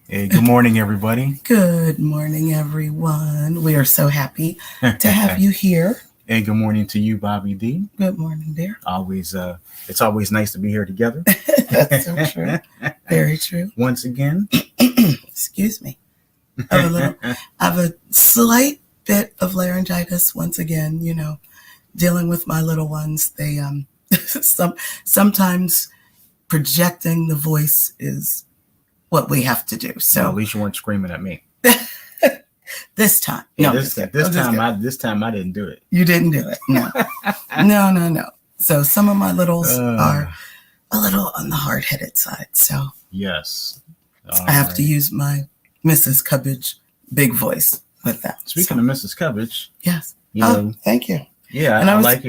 Hey, good morning, everybody. Good morning, everyone. We are so happy to have you here. And good morning to you, Bobby D. Good morning, dear. It's always nice to be here together. That's so true. Very true. Once again. Excuse me. I have a slight bit of laryngitis once again, dealing with my little ones. They sometimes projecting the voice is what we have to do. So Well, at least you weren't screaming at me. This time. No, this time I didn't do it. You didn't do it. No. No. So some of my littles are a little on the hard-headed side. So yes. I have to use my Mrs. Cubbage big voice with that. Speaking of Mrs. Cubbage. Yes. Thank you. Yeah, and I like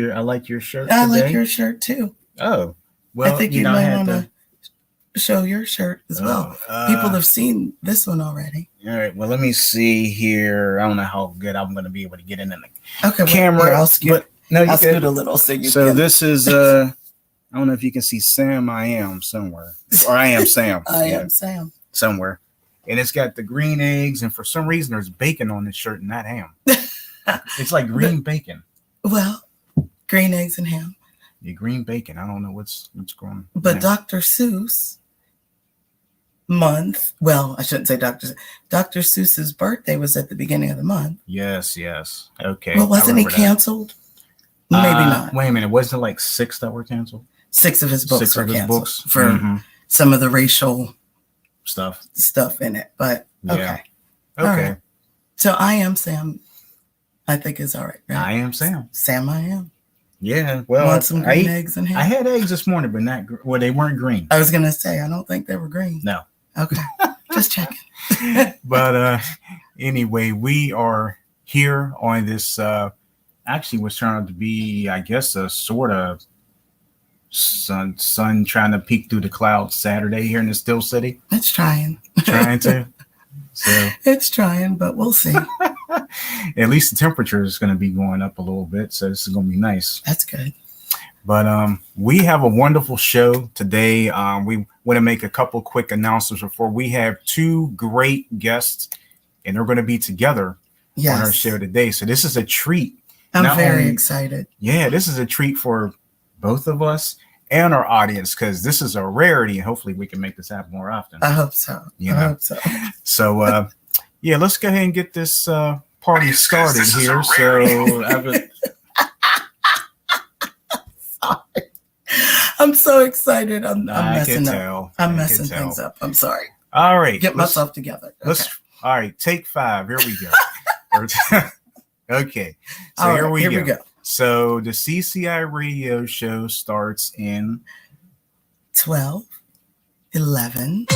your shirt today. I like your shirt too. Oh. Well, I think you might want to show your shirt as well. People have seen this one already. All right. Well, let me see here. I don't know how good I'm going to be able to get in the camera. Well, I'll scoot. I'll scoot a little so you can. This is I don't know if you can see Sam. I am somewhere, or I am Sam. I am Sam somewhere, and it's got the green eggs, and for some reason there's bacon on this shirt and not ham. It's like green bacon. Well, green eggs and ham. Yeah, green bacon. I don't know what's going on. But Dr. Seuss month. Well, I shouldn't say Dr. Seuss's birthday was at the beginning of the month. Yes. Okay. Well, wasn't he canceled? Maybe not. Wait a minute. Wasn't it like 6 that were canceled? 6 of his books were canceled for some of the racial stuff in it. But okay. Yeah. Okay. Right. So I am Sam. I think is all right. I am Sam. Sam, I am. Yeah. Well, want some green eggs and ham? I had eggs this morning, but they weren't green. I was gonna say I don't think they were green. No. Okay. Just checking. But anyway, we are here on this actually was trying to be, I guess, a sort of sun trying to peek through the clouds Saturday here in the Still City. It's trying. Trying to. So it's trying, but we'll see. At least the temperature is going to be going up a little bit, so this is going to be nice. That's good. But we have a wonderful show today. We want to make a couple quick announcements before we have 2 great guests, and they're going to be together on our show today. So this is a treat. I'm very excited. Yeah, this is a treat for both of us and our audience because this is a rarity, and hopefully we can make this happen more often. I hope so. I hope so. So, yeah, let's go ahead and get this party started here. So, I'm so excited. I'm messing up. I'm messing things up. I'm sorry. All right. Get myself together. Okay. All right. Take 5. Here we go. Okay. So here we go. So the CCI radio show starts in 12, 11.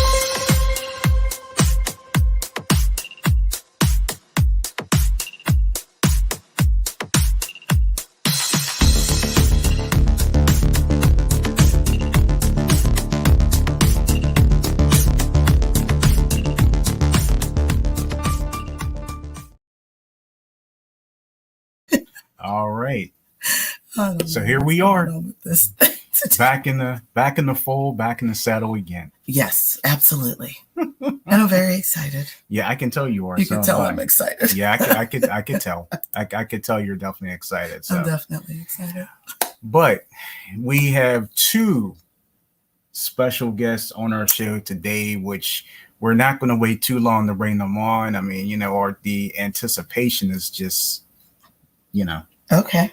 All right. So here we are. Back in the fold, back in the saddle again. Yes, absolutely. And I'm very excited. Yeah, I can tell you are. You can tell I'm excited. Yeah, I could tell. I could tell you're definitely excited. So. I'm definitely excited. But we have 2 special guests on our show today, which we're not going to wait too long to bring them on. I mean, the anticipation is just, Okay.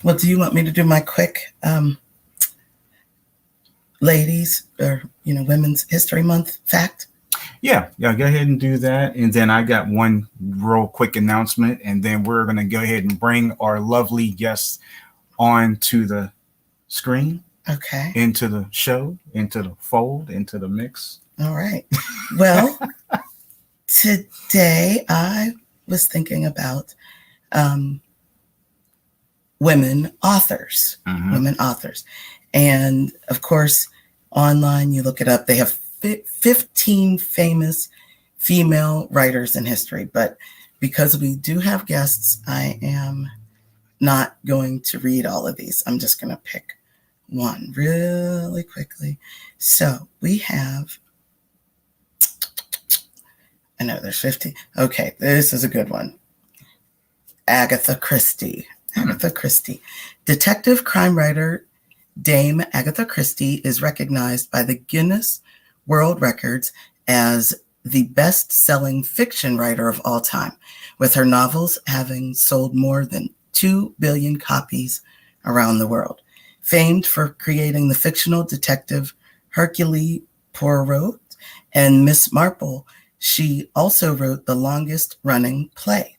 Well, do you want me to do my quick ladies or, Women's History Month fact? Yeah, go ahead and do that. And then I got one real quick announcement, and then we're going to go ahead and bring our lovely guests on to the screen. Okay. Into the show, into the fold, into the mix. All right. Well, today I was thinking about women authors. And of course, online, you look it up, they have 15 famous female writers in history. But because we do have guests, I am not going to read all of these. I'm just going to pick one really quickly. So we have I know there's 15. Okay, this is a good one. Agatha Christie. Agatha Christie. Detective crime writer Dame Agatha Christie is recognized by the Guinness World Records as the best-selling fiction writer of all time, with her novels having sold more than 2 billion copies around the world. Famed for creating the fictional detective Hercule Poirot and Miss Marple, she also wrote the longest-running play,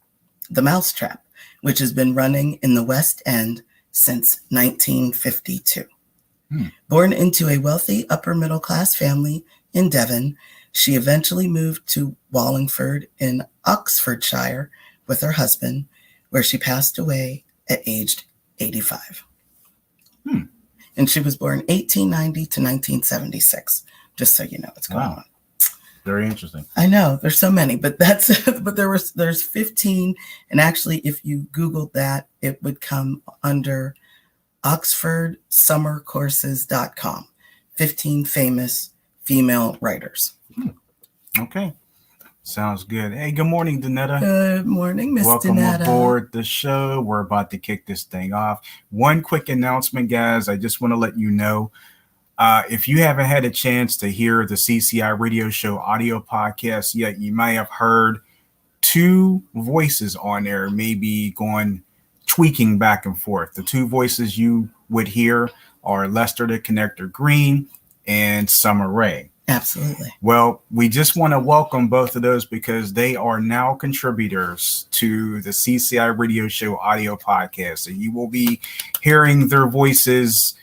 The Mousetrap, which has been running in the West End since 1952. Born into a wealthy upper-middle-class family in Devon, she eventually moved to Wallingford in Oxfordshire with her husband, where she passed away at age 85. And she was born 1890 to 1976, just so you know what's going on. Very interesting. I know there's so many, but there's 15, and actually, if you Googled that, it would come under OxfordSummerCourses.com. 15 famous female writers. Okay, sounds good. Hey, good morning, Donetta. Good morning, Miss Welcome Donetta. aboard the show. We're about to kick this thing off. One quick announcement, guys. I just want to let you know. If you haven't had a chance to hear the CCI radio show audio podcast yet, you might have heard two voices on there, maybe tweaking back and forth. The two voices you would hear are Lester the Connector Green and Summer Rae. Absolutely. Well, we just want to welcome both of those because they are now contributors to the CCI radio show audio podcast. And you will be hearing their voices.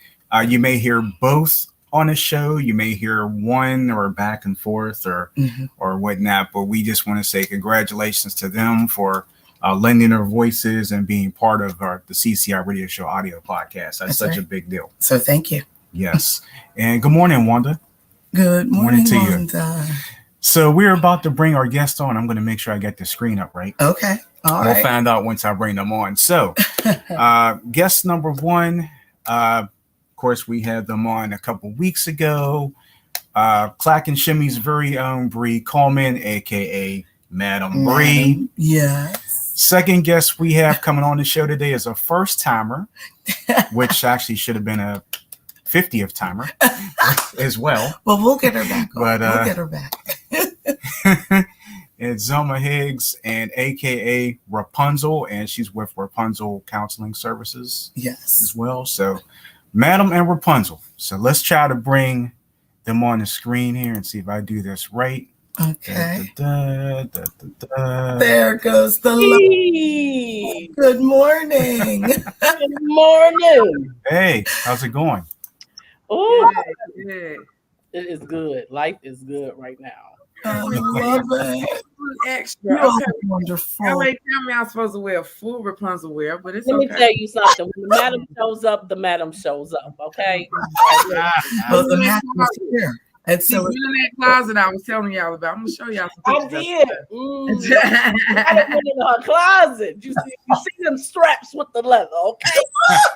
You may hear both on a show. You may hear one or back and forth or whatnot. But we just want to say congratulations to them for lending their voices and being part of the CCI radio show audio podcast. That's such a big deal. So thank you. Yes. And good morning, Wanda. Good morning to Wanda. You. So we're about to bring our guest on. I'm going to make sure I get the screen up right. Okay. All we'll right. find out once I bring them on. So guest number one, of course, we had them on a couple weeks ago. Clack and Shimmy's very own Bree Coleman, a.k.a. Madam Bree. Yes. Second guest we have coming on the show today is a first timer, which actually should have been a 50th timer as well. Well, we'll get her back. But we'll get her back. It's Zelma Higgs and AKA Rapunzel, and she's with Rapunzel Counseling Services. Yes. As well. So Madam and Rapunzel. So let's try to bring them on the screen here and see if I do this right. Okay. Da. There goes the Hey. Good morning. Good morning. Hey, how's it going? Oh, Yeah. it is good. Life is good right now. I love it. Extra. You're Okay. wonderful. LA tell me I'm supposed to wear full Rapunzel wear, but it's Let me okay. tell you something. When the madam shows up, the madam shows up. Okay. Well, the match was here. And She's so in that closet I was telling y'all about. I'm gonna show y'all I some pictures. did. I went in her closet. You see them straps with the leather. Okay.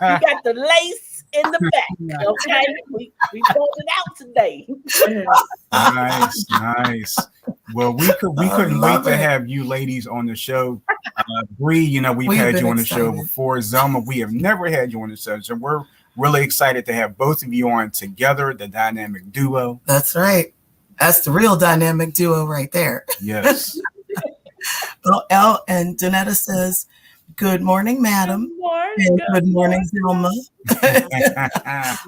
You got the lace in the back. Okay. We pulled it out today. Nice. Well, we couldn't wait to have you ladies on the show. Bree, we've had you on the show before. Zelma, we have never had you on the show, so we're really excited to have both of you on together, the dynamic duo. That's right. That's the real dynamic duo right there. Yes. Well, and Donetta says, "Good morning, madam." Good morning. And good morning, Zelma.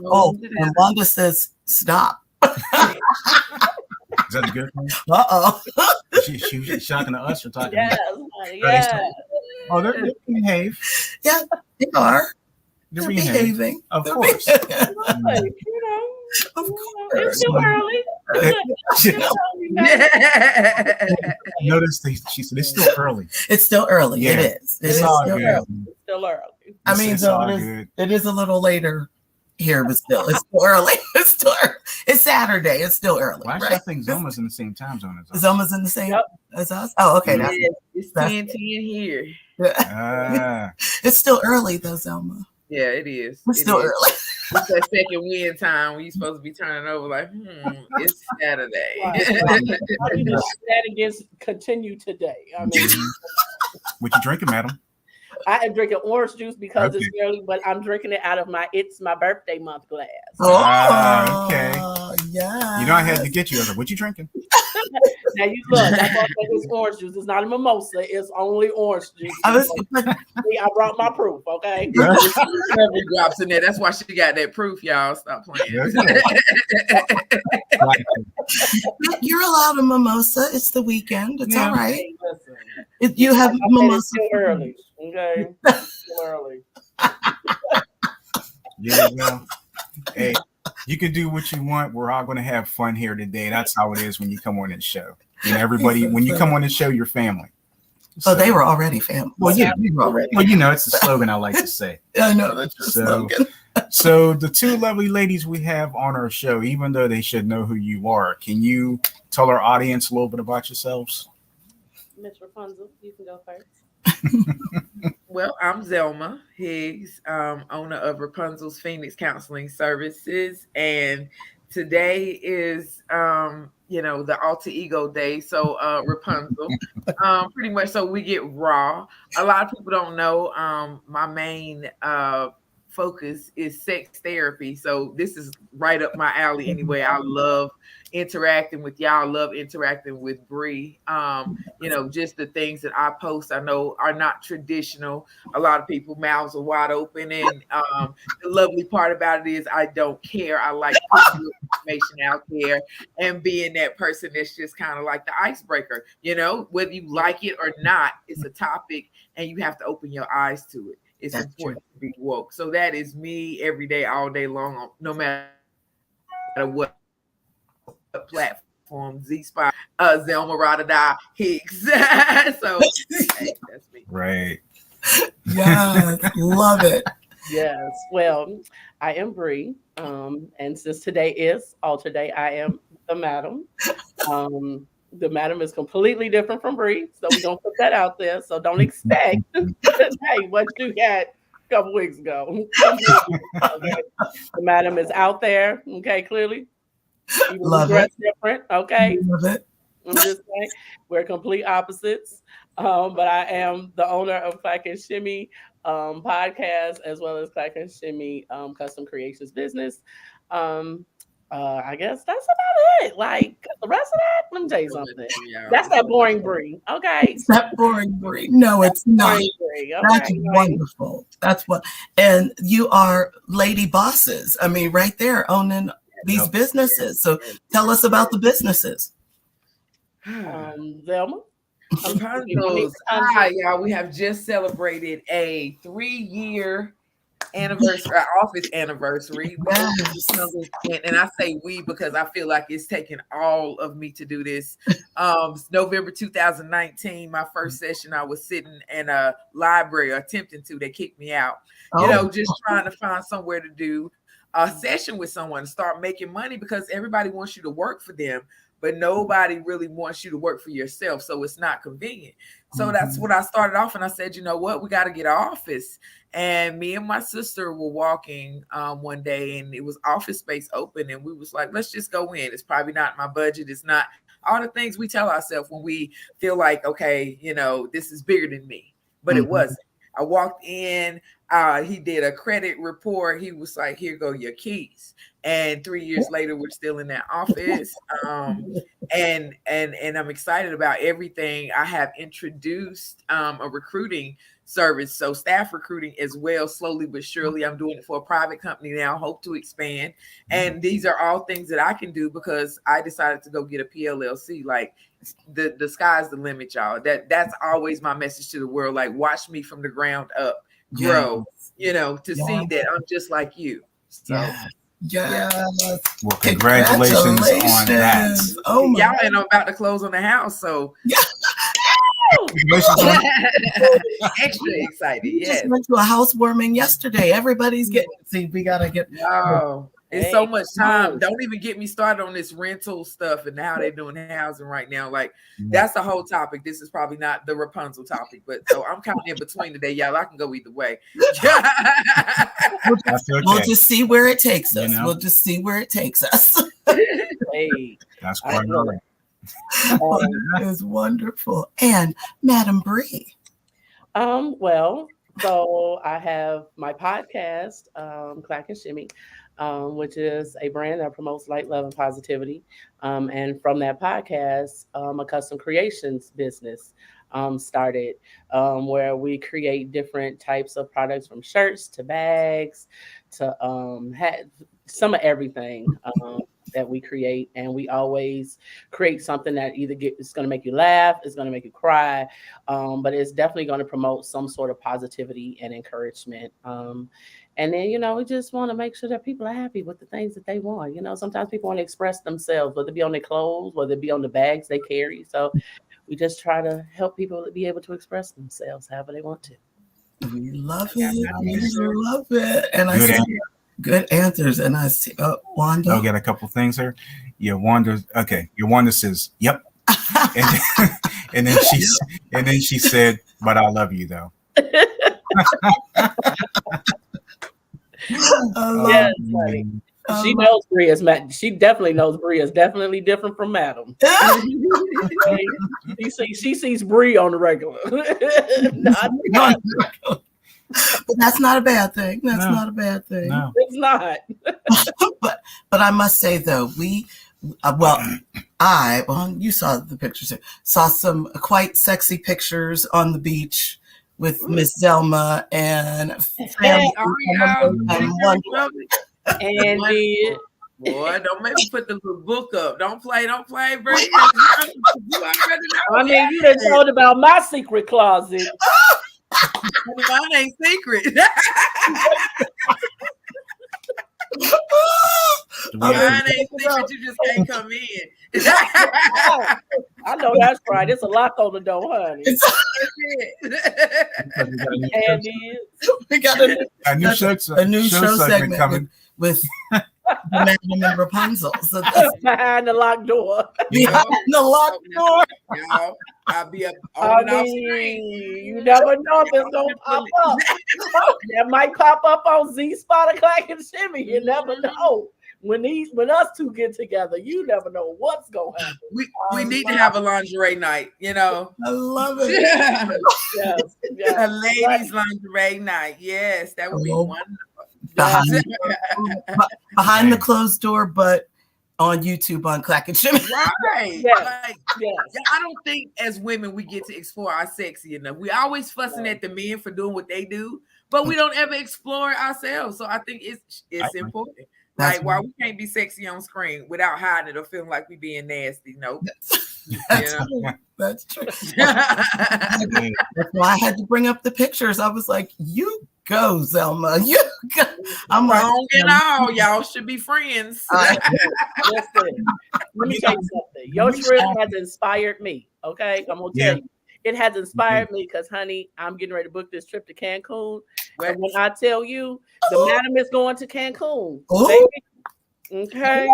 Oh, and Wanda says, "Stop." Is that a good one? Uh-oh. She was shocking to us for talking. Yes. Yes. Oh, they're behave. Yeah, they are. They're behaving. Of They're course. behaving. Of Of It's course. too early. Notice she said it's still early. It's still early. Yeah. It is. It It's is all still good. early. It's still early. I mean, It's though, all it good. is a little later here, but still, it's still early. It's still early. It's Saturday. It's still early. Well, actually, right? I think Zelma's in the same time zone as us. Zelma's in the same Yep. as us. Oh, okay. Yeah. That's, It's That's- 10 here. Ah, it's still early though, Zelma. Yeah, it is. It's It still is. early. It's that second win time when you're supposed to be turning over like, it's Saturday. Right. I need to shenanigans continue today. I mean, What you drinking, madam? I am drinking orange juice because Okay. it's early, but I'm drinking it out of it's my birthday month glass. Okay. Yeah. You know I had to get you. I was like, what you drinking? Now you look, that's why I say it's orange juice. It's not a mimosa. It's only orange juice. I brought my proof. Okay. Several drops in there. That's why she got that proof, y'all. Stop playing. You're allowed a mimosa. It's the weekend. It's all right. Listen, You have mimosa. It's too early. Okay. It's too early. Yeah, well, hey, you can do what you want. We're all going to have fun here today. That's how it is when you come on this show. You know, everybody, when you come on this show, you're family. So they were already family. Well, yeah, we were already. Well, you know, it's the slogan I like to say. I know that's your slogan. So the two lovely ladies we have on our show, even though they should know who you are, can you tell our audience a little bit about yourselves? Miss Rapunzel, you can go first. Well, I'm Zelma Higgs, owner of Rapunzel's Phoenix Counseling Services, and today is, the alter ego day. So Rapunzel, pretty much. So we get raw. A lot of people don't know. My main focus is sex therapy. So this is right up my alley. Anyway, I love interacting with y'all. Love interacting with Bree. Just the things that I post, I know are not traditional. A lot of people mouths are wide open, and the lovely part about it is I don't care. I like putting information out there and being that person that's just kind of like the icebreaker. Whether you like it or not, it's a topic, and you have to open your eyes to it. It's That's important to be woke. So that is me every day, all day long, no matter what platform, Z-Spot, Zelma Radada Higgs. So hey, that's me. Right. Yes, love it. Yes. Well, I am Bree. And since today is Alter Day, I am the madam. The madam is completely different from Bree, so we're gonna put that out there. So don't expect hey, what you had a couple weeks ago. Okay. The madam is out there, okay, clearly. Love it. Different, okay. Love it. I'm just saying we're complete opposites. But I am the owner of Clack and Shimmy podcast, as well as Clack and Shimmy custom creations business. I guess that's about it. Like the rest of that, let me tell you something. That's that boring Bree. Okay. It's that boring Bree. No, it's not. Bree, okay? That's wonderful. That's what. And you are lady bosses. I mean, right there owning these businesses. So tell us about the businesses. Zelma. Hi, y'all. We have just celebrated a 3-year anniversary, office anniversary. And I say we because I feel like it's taken all of me to do this. November 2019, my first session, I was sitting in a library attempting to. They kicked me out. Just trying to find somewhere to do a session with someone, start making money, because everybody wants you to work for them, but nobody really wants you to work for yourself. So it's not convenient. So that's what I started off. And I said, you know what, we got to get an office. And me and my sister were walking one day, and it was office space open. And we was like, let's just go in. It's probably not my budget. It's not all the things we tell ourselves when we feel like, okay, this is bigger than me, but it wasn't. I walked in, he did a credit report. He was like, here go your keys. And 3 years later, we're still in that office. And I'm excited about everything. I have introduced a recruiting service, so staff recruiting as well, slowly but surely. I'm doing it for a private company now, hope to expand. And these are all things that I can do because I decided to go get a PLLC. Like the sky's the limit, y'all. That's always my message to the world. Like, watch me from the ground up grow, to see that I'm just like you. So well, congratulations on that. Oh my, y'all, and I'm about to close on the house, so extra excited. We just went to a housewarming yesterday. Everybody's getting. See, we gotta get. Oh, It's so much time. Don't even get me started on this rental stuff and how they're doing housing right now. Like that's the whole topic. This is probably not the Rapunzel topic, but so I'm kind of in between today, y'all. I can go either way. We'll just see where it takes us. We'll just see where it takes us. Hey, that's quite all right. It's wonderful. And Madam Bree. Well, so I have my podcast, Clack and Shimmy, which is a brand that promotes light, love, and positivity. And from that podcast, a custom creations business started where we create different types of products from shirts to bags to some of everything that we create. And we always create something that either it's going to make you laugh, it's going to make you cry, but it's definitely going to promote some sort of positivity and encouragement. And then, we just want to make sure that people are happy with the things that they want. Sometimes people want to express themselves, whether it be on their clothes, whether it be on the bags they carry. So we just try to help people be able to express themselves however they want to. We love it. We love it. And I see good answers. And I see Wanda. I'll get a couple things here. Yeah, Wanda. Okay, your Wanda says, "Yep," and then she said, "But I love you though." Yes, she knows Bree is she definitely knows Bree is definitely different from Madam. She sees Bree on the regular. But that's not a bad thing. That's not a bad thing. No. It's not. but I must say though, you saw the pictures. Saw some quite sexy pictures on the beach with Miss Zelma and and boy, don't make me put the little book up. Don't play, bro. I mean, you done told about my secret closet. Mine ain't secret. Mine ain't secret. You just can't come in. I know that's right. It's a lock on the door, honey. We got a new show segment coming with Madam and Rapunzel. So behind the locked door. Behind the locked door. I'll be up on off screen. You never know if it's gonna pop up. That might pop up on Z Spot or Clack and Shimmy. You never know. When us two get together, you never know what's gonna happen. We need to have a lingerie night, I love it. Yes. A ladies' lingerie night. Yes, that would be wonderful. Behind the closed door, but on YouTube on Clack and Shimmy. Right. Yes. I don't think as women we get to explore our sexy enough. We always fussing at the men for doing what they do, but we don't ever explore ourselves. So I think it's important. Like, why we can't be sexy on screen without hiding it or feeling like we being nasty. Nope. That's true. That's why I had to bring up the pictures. I was like, you go, Zelma. You go. I'm like, wrong and all. Y'all should be friends. Listen, let me tell you something. Your trip has inspired me. Okay, I'm gonna tell you. It has inspired me because, honey, I'm getting ready to book this trip to Cancun. And when I tell you, the madam is going to Cancun, baby. Okay.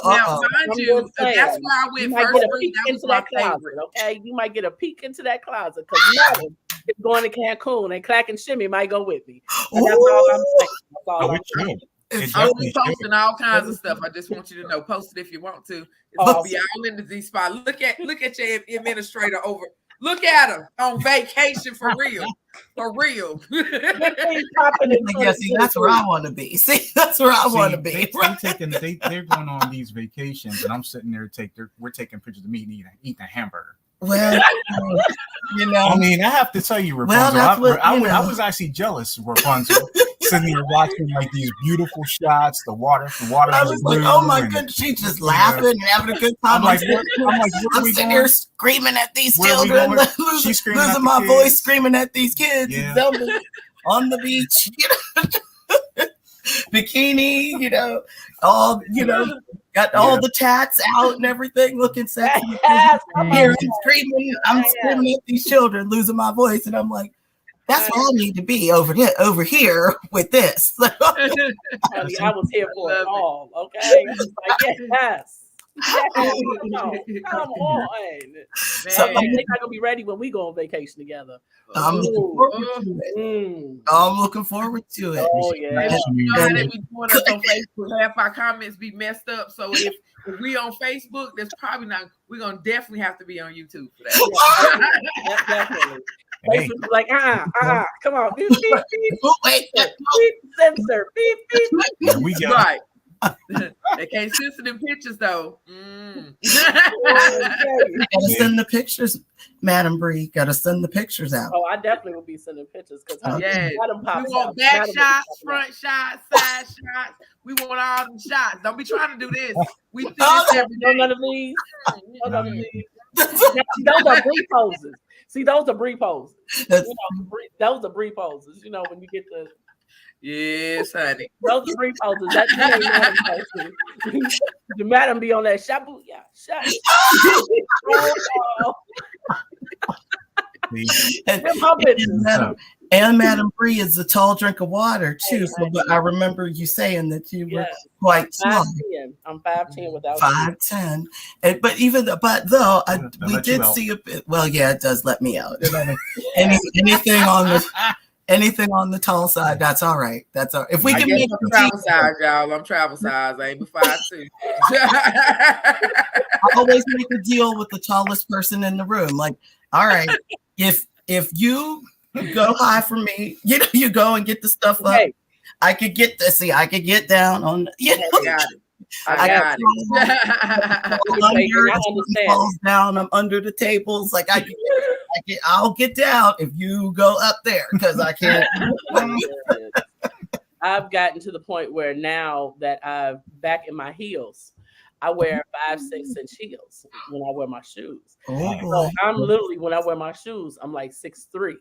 Now, mind you, that's why I went first. That was my favorite. Okay, you might get a peek into that closet because madam is going to Cancun, and Clack and Shimmy might go with me. And that's all I'm saying. That's all I'm saying. I'll be posting all kinds of stuff. I just want you to know. Post it if you want to. It's gonna be all in the Z Spot. Look at your administrator over. Look at her on vacation for real. For real. Yeah, see, that's where I want to be. See, that's where I want to be. They're going on these vacations, and I'm sitting there we're taking pictures of me eating a hamburger. Well, I mean, I have to tell you, Rapunzel, I was actually jealous of Rapunzel, sitting there watching like these beautiful shots, the water. I was like, oh my goodness, she's just laughing and having a good time. I'm sitting here screaming at these children, losing my voice, screaming at these kids, on the beach, bikini, all, got all the tats out and everything, looking sexy. I'm screaming at these children, losing my voice, and I'm like, That's where I need to be over here with this. Honey, I was here for it all. Okay, I was like, yes. Come on. So I think I'm gonna be ready when we go on vacation together. I'm looking forward to it. I'm looking forward to it. Oh yeah. You know how they be doing us on Facebook? Half our comments be messed up. So if we on Facebook, that's probably not. We're gonna definitely have to be on YouTube for that. Definitely. Hey. Facebook like, come on, beep, beep, beep, Wait, beep, censor, beep, beep. There we go. Right. They can't censor them pictures though. gotta send the pictures, Madam Bree. Gotta send the pictures out. Oh, I definitely will be sending pictures because we want back shots, front shots, side shots. We want all them shots. Don't be trying to do this. We do this every day. None of these. None of these. Those are Bree poses. See, those are Bree poses. Those are Bree poses. You know, when you get the. Yes, honey. Those are Bree poses. That's madam poses. The madam be on that shabu. Yeah, shut. And Madam Bree is a tall drink of water too. So, but I remember you saying that you were quite small. I'm 5'10" without 5'10", but we did see a bit. Well, yeah, it does let me out. Anything on the tall side, that's all right. That's all right. If we can make I'm travel size, y'all. I'm travel size. I ain't 5'2". I always make a deal with the tallest person in the room. Like, all right, if you go high for me, you go and get the stuff up. I could get this. See, I could get down on. I got it. Falls down. I'm under the tables. Like I'll get down if you go up there because I can't. I've gotten to the point where now that I'm back in my heels, I wear 5'6" inch heels when I wear my shoes. So I'm literally when I wear my shoes, I'm like 6'3".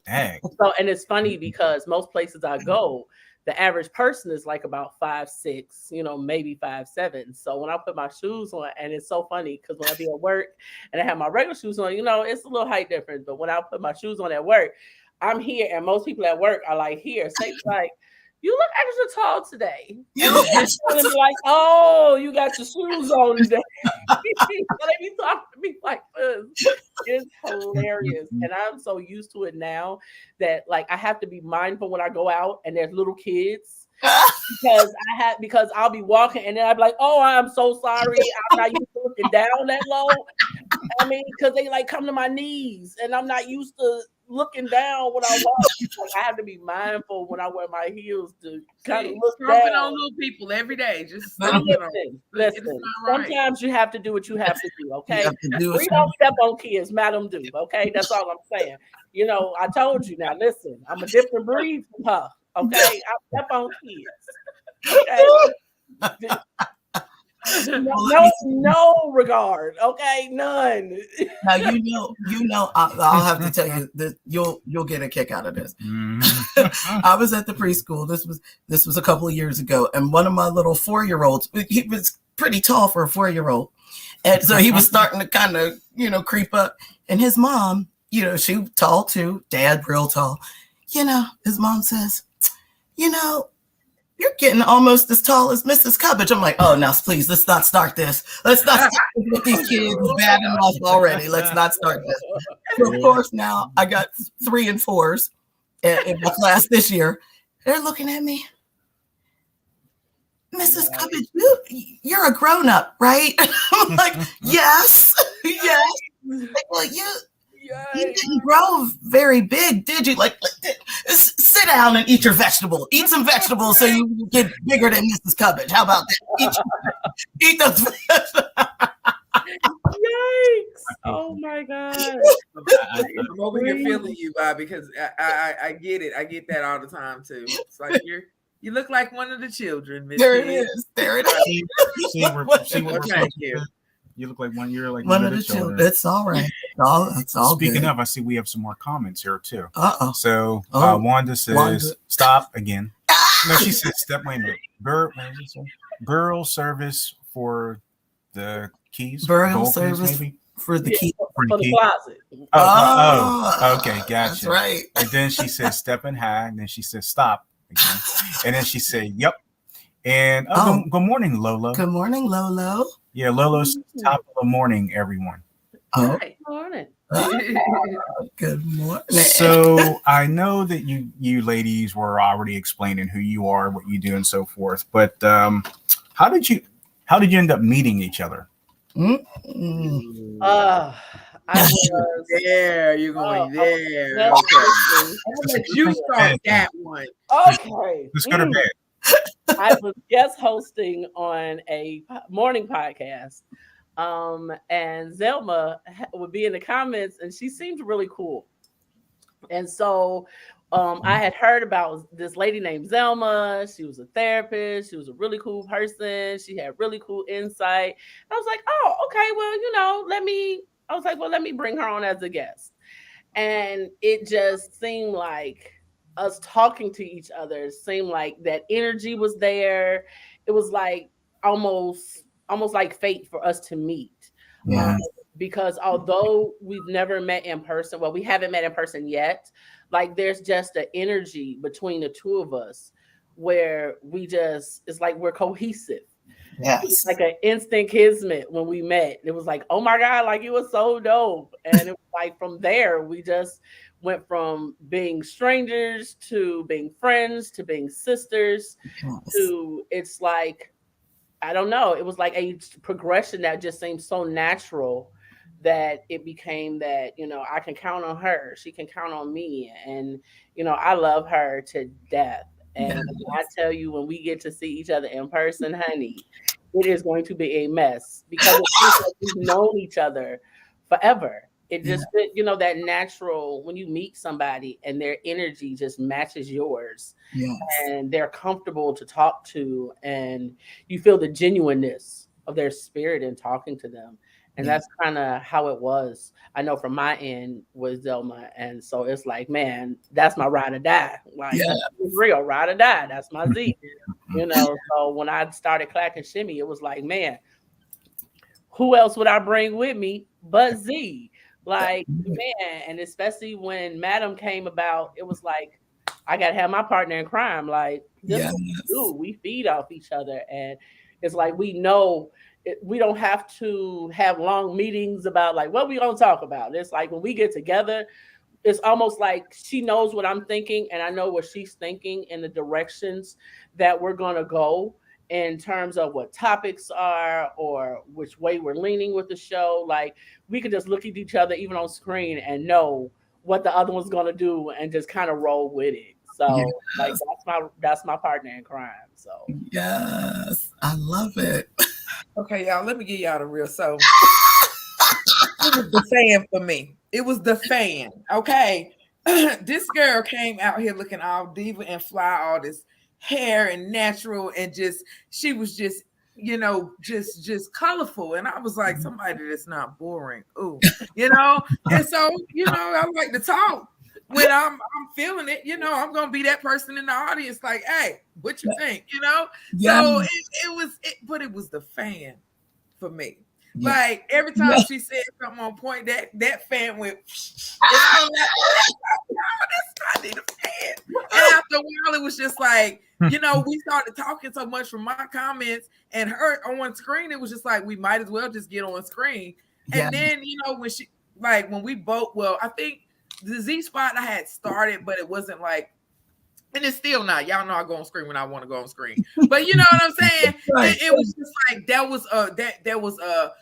Dang. So and it's funny because most places I go, the average person is like about 5'6", maybe 5'7". So when I put my shoes on, and it's so funny because when I be at work and I have my regular shoes on, it's a little height difference. But when I put my shoes on at work, I'm here, and most people at work are like here. So it's like, you look extra tall today. And be like, oh, you got your shoes on today. So they be talking to me like this. It's hilarious. And I'm so used to it now that like I have to be mindful when I go out and there's little kids. Because I'll be walking and then I'll be like, oh, I'm so sorry. I'm not used to looking down that low. I mean, because they like come to my knees and I'm not used to looking down when I walk. I have to be mindful when I wear my heels to kind of look down on little people every day. Just listen. Sometimes you have to do what you have to do. Okay, we don't step on kids, madam do. Okay, that's all I'm saying. I told you. Now listen, I'm a different breed from her. Okay, I step on kids. Okay. No regard, okay, none. Now I'll have to tell you that you'll get a kick out of this. I was at the preschool. This was a couple of years ago, and one of my little 4-year-olds, he was pretty tall for a 4-year-old, and so he was starting to kind of creep up. And his mom, she tall too, dad real tall. His mom says, you're getting almost as tall as Mrs. Cubbage. I'm like, oh, now please, let's not start this. Let's not start with these kids bad enough already. Let's not start this. So of course, now I got 3 and 4s in my class this year. They're looking at me. Mrs. Cubbage, you're a grown-up, right? I'm like, yes. Like, you didn't grow very big, did you? Like, sit down and eat your vegetable. Eat some vegetables so you get bigger than Mrs. Cubbage. How about that? Eat those vegetables. Yikes! Oh my God! I'm over here feeling you, Bob, because I get it. I get that all the time too. It's like you look like one of the children. Miss There it is. There it is. See what you look like one of the children. It's all right. It's all Speaking good. of, I see we have some more comments here too. So Wanda says, "Stop again." No, she said, "Step." Wait a minute. Burial service for the keys. Burial service. Maybe? For the key. for the key. closet. Okay, gotcha. That's right. And then she said, stepping high. And then she said, stop again. And then she said, yep. And good morning, Lolo. Good morning, Lolo. Yeah, Lolo's top of the morning, everyone. Oh, Good morning. good morning. So I know that you ladies were already explaining who you are, what you do, and so forth. But how did you end up meeting each other? I was there. You're going there. well, Okay. I'm gonna let you start that one. Okay. Let's go to bed. I was guest hosting on a morning podcast. And Zelma would be in the comments, and she seemed really cool. And so I had heard about this lady named Zelma. She was a therapist. She was a really cool person. She had really cool insight. I was like, oh, okay, well, let me bring her on as a guest. And it just seemed like us talking to each other seemed like that energy was there. It was like almost like fate for us to meet. Yeah. Because although we've never met in person, well, we haven't met in person yet, like there's just an energy between the two of us where it's like we're cohesive. Yes. It's like an instant kismet when we met. It was like, oh my God, like it was so dope. And it was like from there, we just went from being strangers to being friends to being sisters to it's like, I don't know. It was like a progression that just seemed so natural that it became that, I can count on her. She can count on me. And, I love her to death. And I tell you, when we get to see each other in person, honey, it is going to be a mess because it feels like we've known each other forever. It just, that natural, when you meet somebody and their energy just matches yours and they're comfortable to talk to and you feel the genuineness of their spirit in talking to them. And that's kind of how it was. I know from my end with Zelma. And so it's like, man, that's my ride or die. Like, it's real, ride or die. That's my Z. So when I started Clack and Shimmy, it was like, man, who else would I bring with me but Z? Like, man, and especially when Madam came about, it was like, I got to have my partner in crime. Like, this is what we do. We feed off each other. And it's like, we know we don't have to have long meetings about like what we gonna talk about. It's like when we get together, it's almost like she knows what I'm thinking and I know what she's thinking in the directions that we're gonna go in terms of what topics are or which way we're leaning with the show. Like we could just look at each other even on screen and know what the other one's gonna do and just kind of roll with it. So like that's my partner in crime. So yes, I love it. Okay, y'all, let me give y'all the real. So it was the fan for me. It was the fan. Okay. This girl came out here looking all diva and fly, all this hair and natural, and she was just colorful. And I was like, somebody that's not boring. Ooh, and so, I like to talk. When I'm feeling it, I'm gonna be that person in the audience, like, hey, what you think? So but it was the fan for me. Like every time she said something on point, that fan went, and I was like, oh, I need a fan. And after a while, it was just like, we started talking so much from my comments and her on screen. It was just like we might as well just get on screen. And then when we both, I think. The Z spot I had started, but it wasn't like, and it's still not. Y'all know I go on screen when I want to go on screen. But you know what I'm saying? It was just like that was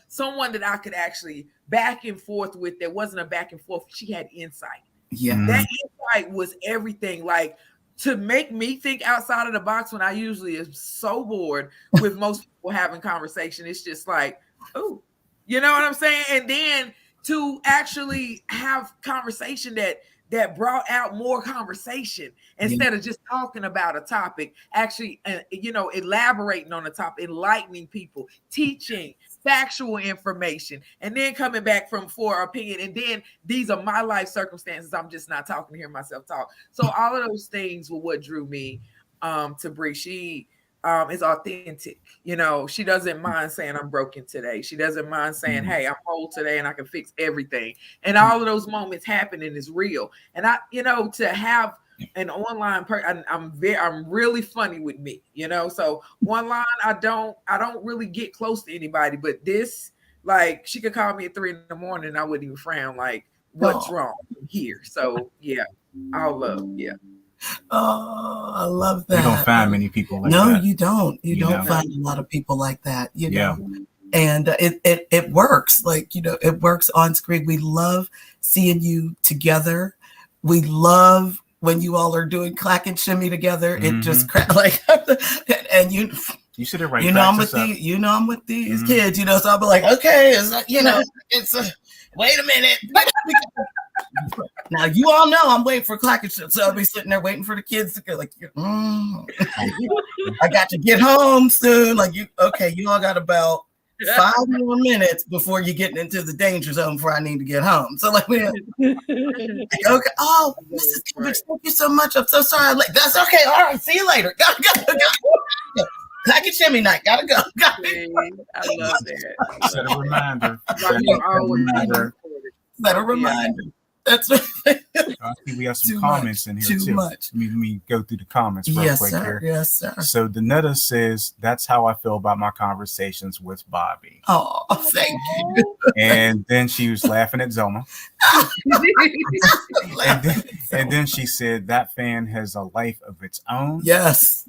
someone that I could actually back and forth with. There wasn't a back and forth. She had insight. Yeah, that insight was everything. Like to make me think outside of the box when I usually am so bored with most people having conversation. It's just like, oh, you know what I'm saying? And then to actually have conversation that brought out more conversation instead of just talking about a topic, actually, elaborating on the topic, enlightening people, teaching factual information, and then coming back for opinion. And then these are my life circumstances. I'm just not talking to hear myself talk. So all of those things were what drew me to Bree. is authentic. You know, she doesn't mind saying I'm broken today. She doesn't mind saying, hey, I'm whole today and I can fix everything. And all of those moments happen and it's real. And I, you know, to have an online person, I'm really funny with me, you know. So online, I don't really get close to anybody, but this, like, she could call me at 3 a.m. and I wouldn't even frown, like, what's wrong here? So yeah, all love. Yeah. Oh, I love that. You don't find many people like that. No, you don't. You don't find a lot of people like that, you know. And it works. Like, you know, it works on screen. We love seeing you together. We love when you all are doing clack and shimmy together. It just like, and you should have right. You know, I'm with these kids. You know, so I'll be like, okay, you know, it's wait a minute. Now you all know I'm waiting for clack and shit, so I'll be sitting there waiting for the kids to go. Like, I got to get home soon. Like, you all got about 5 more minutes before you're getting into the danger zone before I need to get home. So like, okay, oh, Mrs. Cambridge, thank you so much. I'm so sorry. That's okay. All right, see you later. Gotta go. Clack and shimmy night. Gotta go. I love that. Set a reminder. Set a reminder. That's right. I think we have some comments in here too. Let me go through the comments real quick here. Yes, sir. So Danetta says, that's how I feel about my conversations with Bobby. Oh, thank you. And then she was laughing at Zelma. and then she said, that fan has a life of its own. Yes.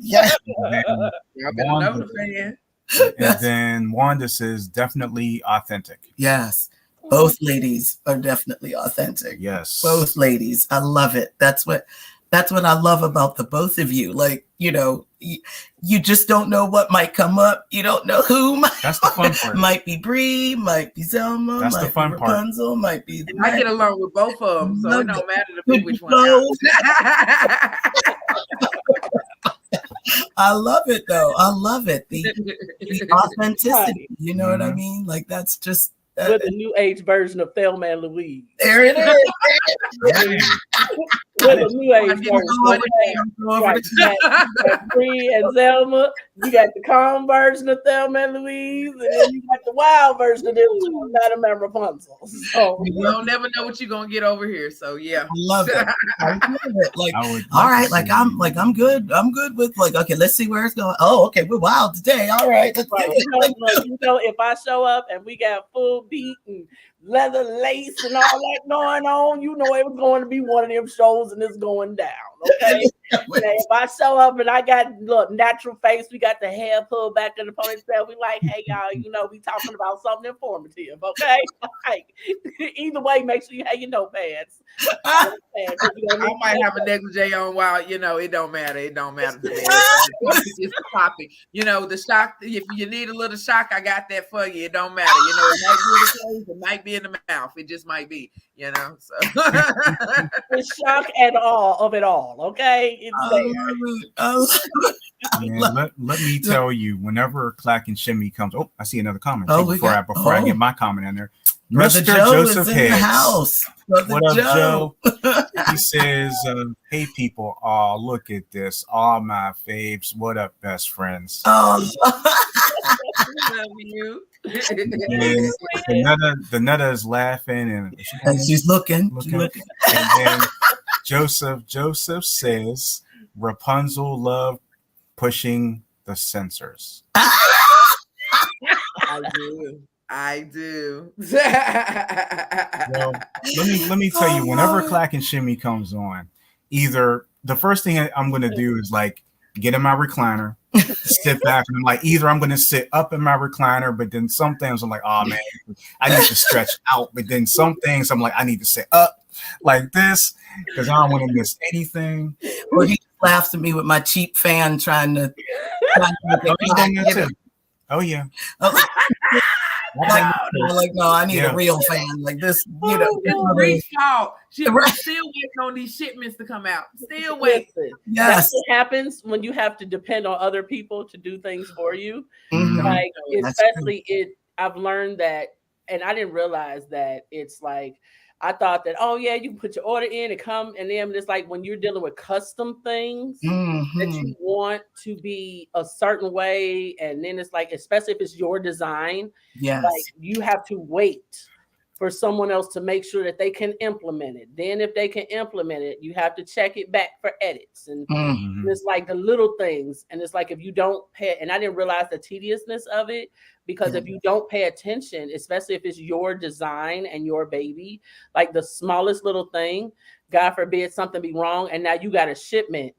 And then Wanda says, definitely authentic. Yes. Both ladies are definitely authentic. Yes. Both ladies. I love it. That's what I love about the both of you. Like, you know, you just don't know what might come up. You don't know who might. That's the fun part. Might be Bree, might be Zelma, that's might the fun be Rapunzel, part. Might be. And I get along with both of them, so it don't matter to me which one. I love it though. I love it. The authenticity. You know what I mean? Like, that's just. With a new age version of Thelma and Louise. There it is. With a new age version. You got Bree and Zelma. You got the calm version of Thelma and Louise, and then you got the wild version of them two, Madam and Rapunzel. So you don't never know what you're gonna get over here. So yeah, I love it. I love it. Like, all right, I'm good. I'm good with, like, okay, let's see where it's going. Oh, okay, we're wild today. All right, let's get it. You know, if I show up and we got full beat and leather lace and all that going on, you know it was going to be one of them shows and it's going down. Okay. If I show up and I got natural face, we got the hair pulled back in the ponytail, we like, hey y'all, you know, we talking about something informative, okay? Like, either way, make sure you have your notepads. I might have a negligee on while, you know, it don't matter. It don't matter to me. It's just a topic. You know, the shock, if you need a little shock, I got that for you. It don't matter. You know, it might be in the face, it might be in the mouth. It just might be, you know. So the shock and all of it all, okay? It's Man, let me tell you, whenever Clack and Shimmy comes, I see another comment before I get my comment in there. Brother Mr. Joe Joseph is in Higgs. the house. What up, Joe? He says, hey people, look at this. All my faves. What up, best friends? Love you. The Netta is laughing and she's looking. And then Joseph says, Rapunzel love pushing the censors. I do. Well, let me tell you, whenever Clack and Shimmy comes on, either the first thing I'm going to do is like get in my recliner, sit back, and I'm like, either I'm going to sit up in my recliner, but then some things I'm like, oh man, I need to stretch out. But then some things I'm like, I need to sit up like this because I don't want to miss anything. Or he laughs at me with my cheap fan trying to oh yeah. No, I need a real fan like this. You know, Reese called. She's still waiting on these shipments to come out. Still waiting. Yes, that's what happens when you have to depend on other people to do things for you. Mm-hmm. Like, especially I've learned that, and I didn't realize that it's like I thought that, oh yeah, you can put your order in and come, and then it's like when you're dealing with custom things that you want to be a certain way, and then it's like, especially if it's your design, like you have to wait for someone else to make sure that they can implement it. Then if they can implement it, you have to check it back for edits. And it's like the little things. And it's like, if you don't pay, and I didn't realize the tediousness of it, because if you don't pay attention, especially if it's your design and your baby, like the smallest little thing, God forbid something be wrong, and now you got a shipment,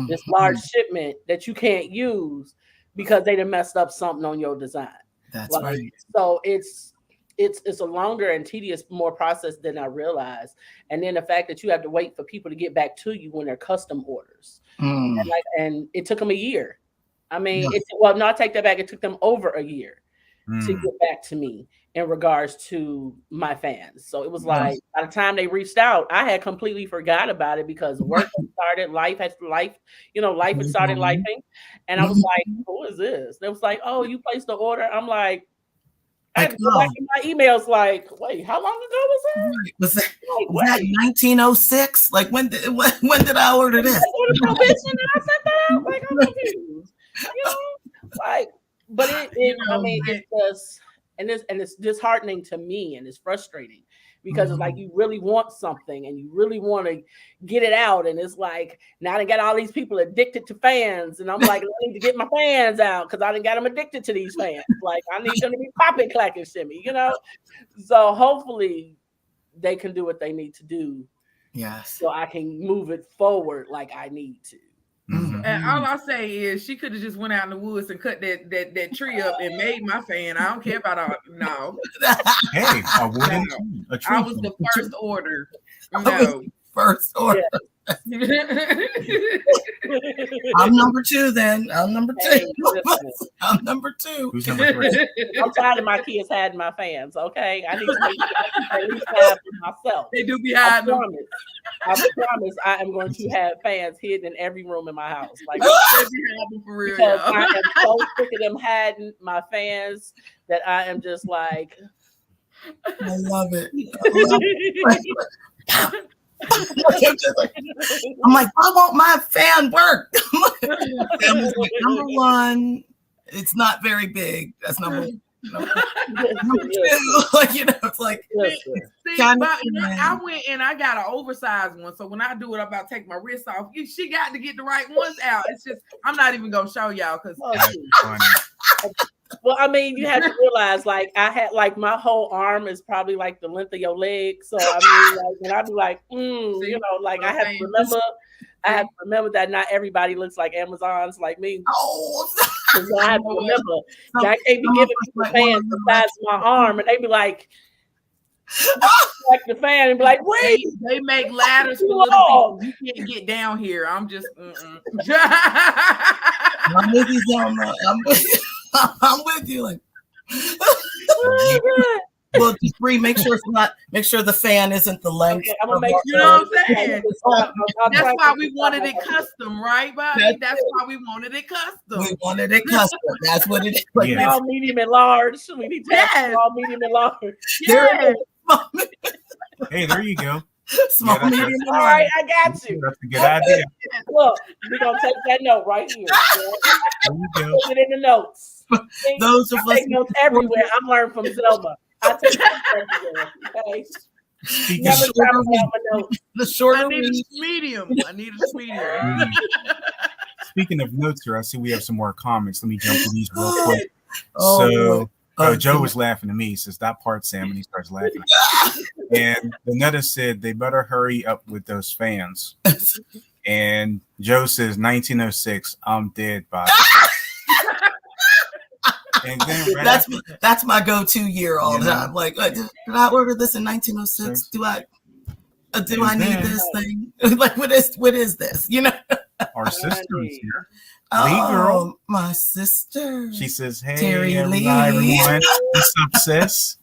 this large shipment that you can't use because they done messed up something on your design. That's right. So it's a longer and tedious more process than I realized. And then the fact that you have to wait for people to get back to you when they're custom orders. And it took them a year. I mean, no, I take that back. It took them over a year to get back to me in regards to my fans. So it was like, by the time they reached out, I had completely forgot about it because work had started, life had started lifing. And I was like, who is this? They was like, oh, you placed the order. I'm like, I had to go back in my emails like, wait, how long ago was that? Was that 1906? Like when did I order this? I sent that out. Like, I'm confused. You know, like, but it's just, and it's disheartening to me, and it's frustrating because it's like you really want something and you really want to get it out, and it's like now I got all these people addicted to fans, and I'm like, I need to get my fans out because I done got them addicted to these fans. Like I need them to be popping, clacking, shimmy, you know. So hopefully they can do what they need to do, so I can move it forward like I need to. And all I say is she could have just went out in the woods and cut that tree up and made my fan. I don't care about all. No. Hey, I was the first order. No. First order. I'm number 2 then. I'm number 2. I'm number 2. Who's number 3? I'm tired of my kids hiding my fans, okay? I need to make sure I at least have for myself. They do be hiding. I promise I am going to have fans hidden in every room in my house. Like, for real, because I am so sick of them hiding my fans that I am just like, I love it. I'm like, I want my fan work. Number 1, it's not very big. That's number 2. Like, you know, it's like I went and I got an oversized one. So when I do it, I'm about to take my wrist off. She got to get the right ones out. It's just I'm not even gonna show y'all because well, I mean, you have to realize, like, I had, like, my whole arm is probably like the length of your leg. So I mean, like, and I'd be like, you know, like I have to remember that not everybody looks like Amazons like me. I have to remember that I can't be giving people fans the size of my arm, and they be like the fan and be like, wait, they make ladders for little people. You can't get down here. I'm just I'm with you, Zelma. I'm with you. Like, well, just make sure the fan isn't the length. Okay, I'm gonna make you know what I'm saying. That's why we wanted it custom, right, Bobby? That's why we wanted it custom. We wanted it custom. That's what it is. Like small, medium, and large. We need to have small, medium, and large. Yes. Hey, there you go. Small, medium, and large. All right, I got you. That's a good idea. Look, we're gonna take that note right here. There you go. Put it in the notes. Those of us take notes everywhere. I'm learning from Zelma. I take notes everywhere. Okay. The shorter I need a medium. Speaking of notes here, I see we have some more comments. Let me jump to these real quick. Joe was laughing at me. He says, that part, Sam, and he starts laughing. And Vanetta said, they better hurry up with those fans. And Joe says, 1906, I'm dead, Bobby. And then that's my go-to year all the time. Like, did I order this in 1906? Do I need this thing? Like, what is this? You know, our sister is here. Lee girl, my sister. She says, "Hey, Terry Lee. Everyone, what's up, sis?"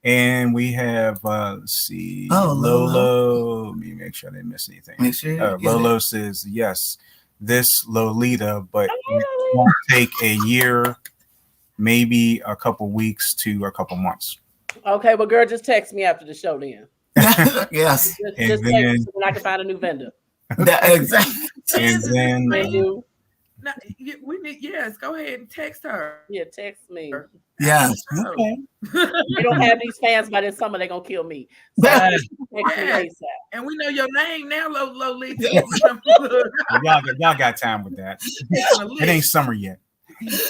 And we have let's see, Lolo. Let me make sure I didn't miss anything. Make sure Lolo says, "Yes, this Lolita, but it won't take a year." Maybe a couple weeks to a couple months. Okay, well, girl, just text me after the show then. Yes. Just say so that I can find a new vendor. Exactly. And then No, we need, yes, go ahead and text her. Yeah, text me. Yes. okay. They don't have these fans by this summer, they're gonna kill me. So text me ASAP. And we know your name now, Lolita. Y'all got time with that. It ain't summer yet.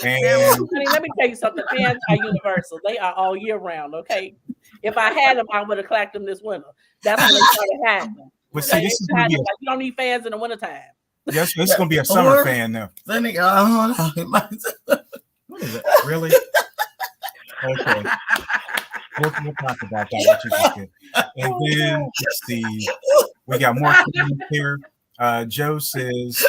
And Honey, let me tell you something. Fans are universal. They are all year round. Okay. If I had them, I would have clacked them this winter. That's when they started happening. but see, this is gonna be you don't need fans in the wintertime. this is gonna be a summer fan now. Then What is it? Really? Okay. We'll talk about that. What you just did. And then let's see. We got more comments here. Joe says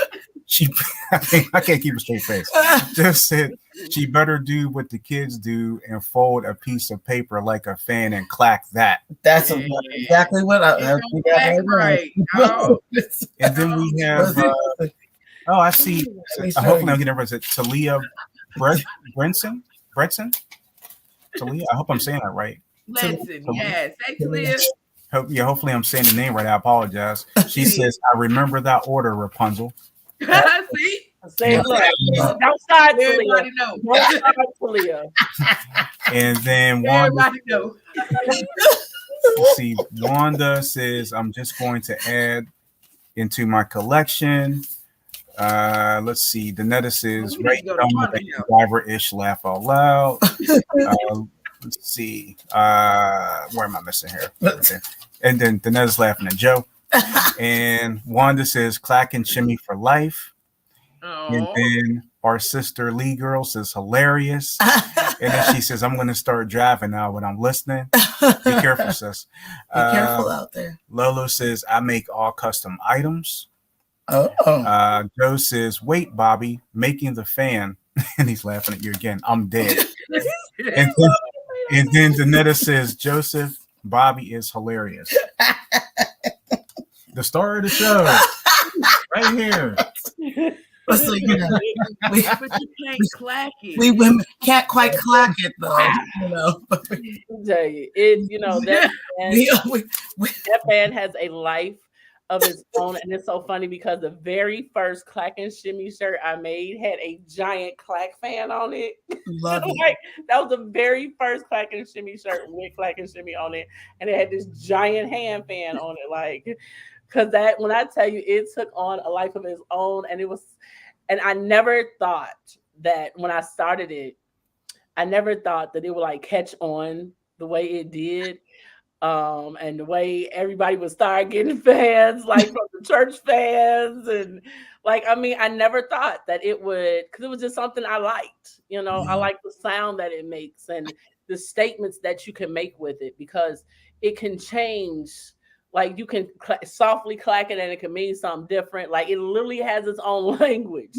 I can't keep a straight face. Joe said she better do what the kids do and fold a piece of paper like a fan and clack that. That's exactly what I right. Oh. And then we have I see. Hopefully I'm getting it. Talia Brenson. Talia, I hope I'm saying that right. Lesson, yes. Hey, Talia. Hopefully I'm saying the name right. I apologize. She says, I remember that order, Rapunzel. See? Say look. Don't start, Everybody Talia. know. Don't start, Talia. And then Everybody know. let's see, Wanda says, I'm just going to add into my collection. Let's see. Danetta says, right, driver-ish laugh out loud. Let's see. Where am I missing here? Okay. And then Danetta's laughing at Joe. And Wanda says, clack and shimmy for life. And then our sister Lee Girl says, hilarious. And then she says, I'm going to start driving now when I'm listening. Be careful, sis. Be careful out there. Lolo says, I make all custom items. Joe says, wait, Bobby, making the fan. And he's laughing at you again. I'm dead. And then Danetta says, Joseph, Bobby is hilarious. The star of the show. Right here. So, you know, but you can't clack it. We women can't quite clack it though. You know. I'll tell you, that band has a life of its own, and it's so funny because the very first clack and shimmy shirt I made had a giant clack fan on it. Love it. Like, that was the very first clack and shimmy shirt with clack and shimmy on it, and it had this giant hand fan on it. Like, because that, when I tell you, it took on a life of its own, and and I never thought that when I started it, I never thought that it would like catch on the way it did. And the way everybody would start getting fans, like from the church fans, and like, I mean, I never thought that it would, because it was just something I liked, you know. I like the sound that it makes and the statements that you can make with it, because it can change. Like, you can softly clack it and it can mean something different. Like, it literally has its own language.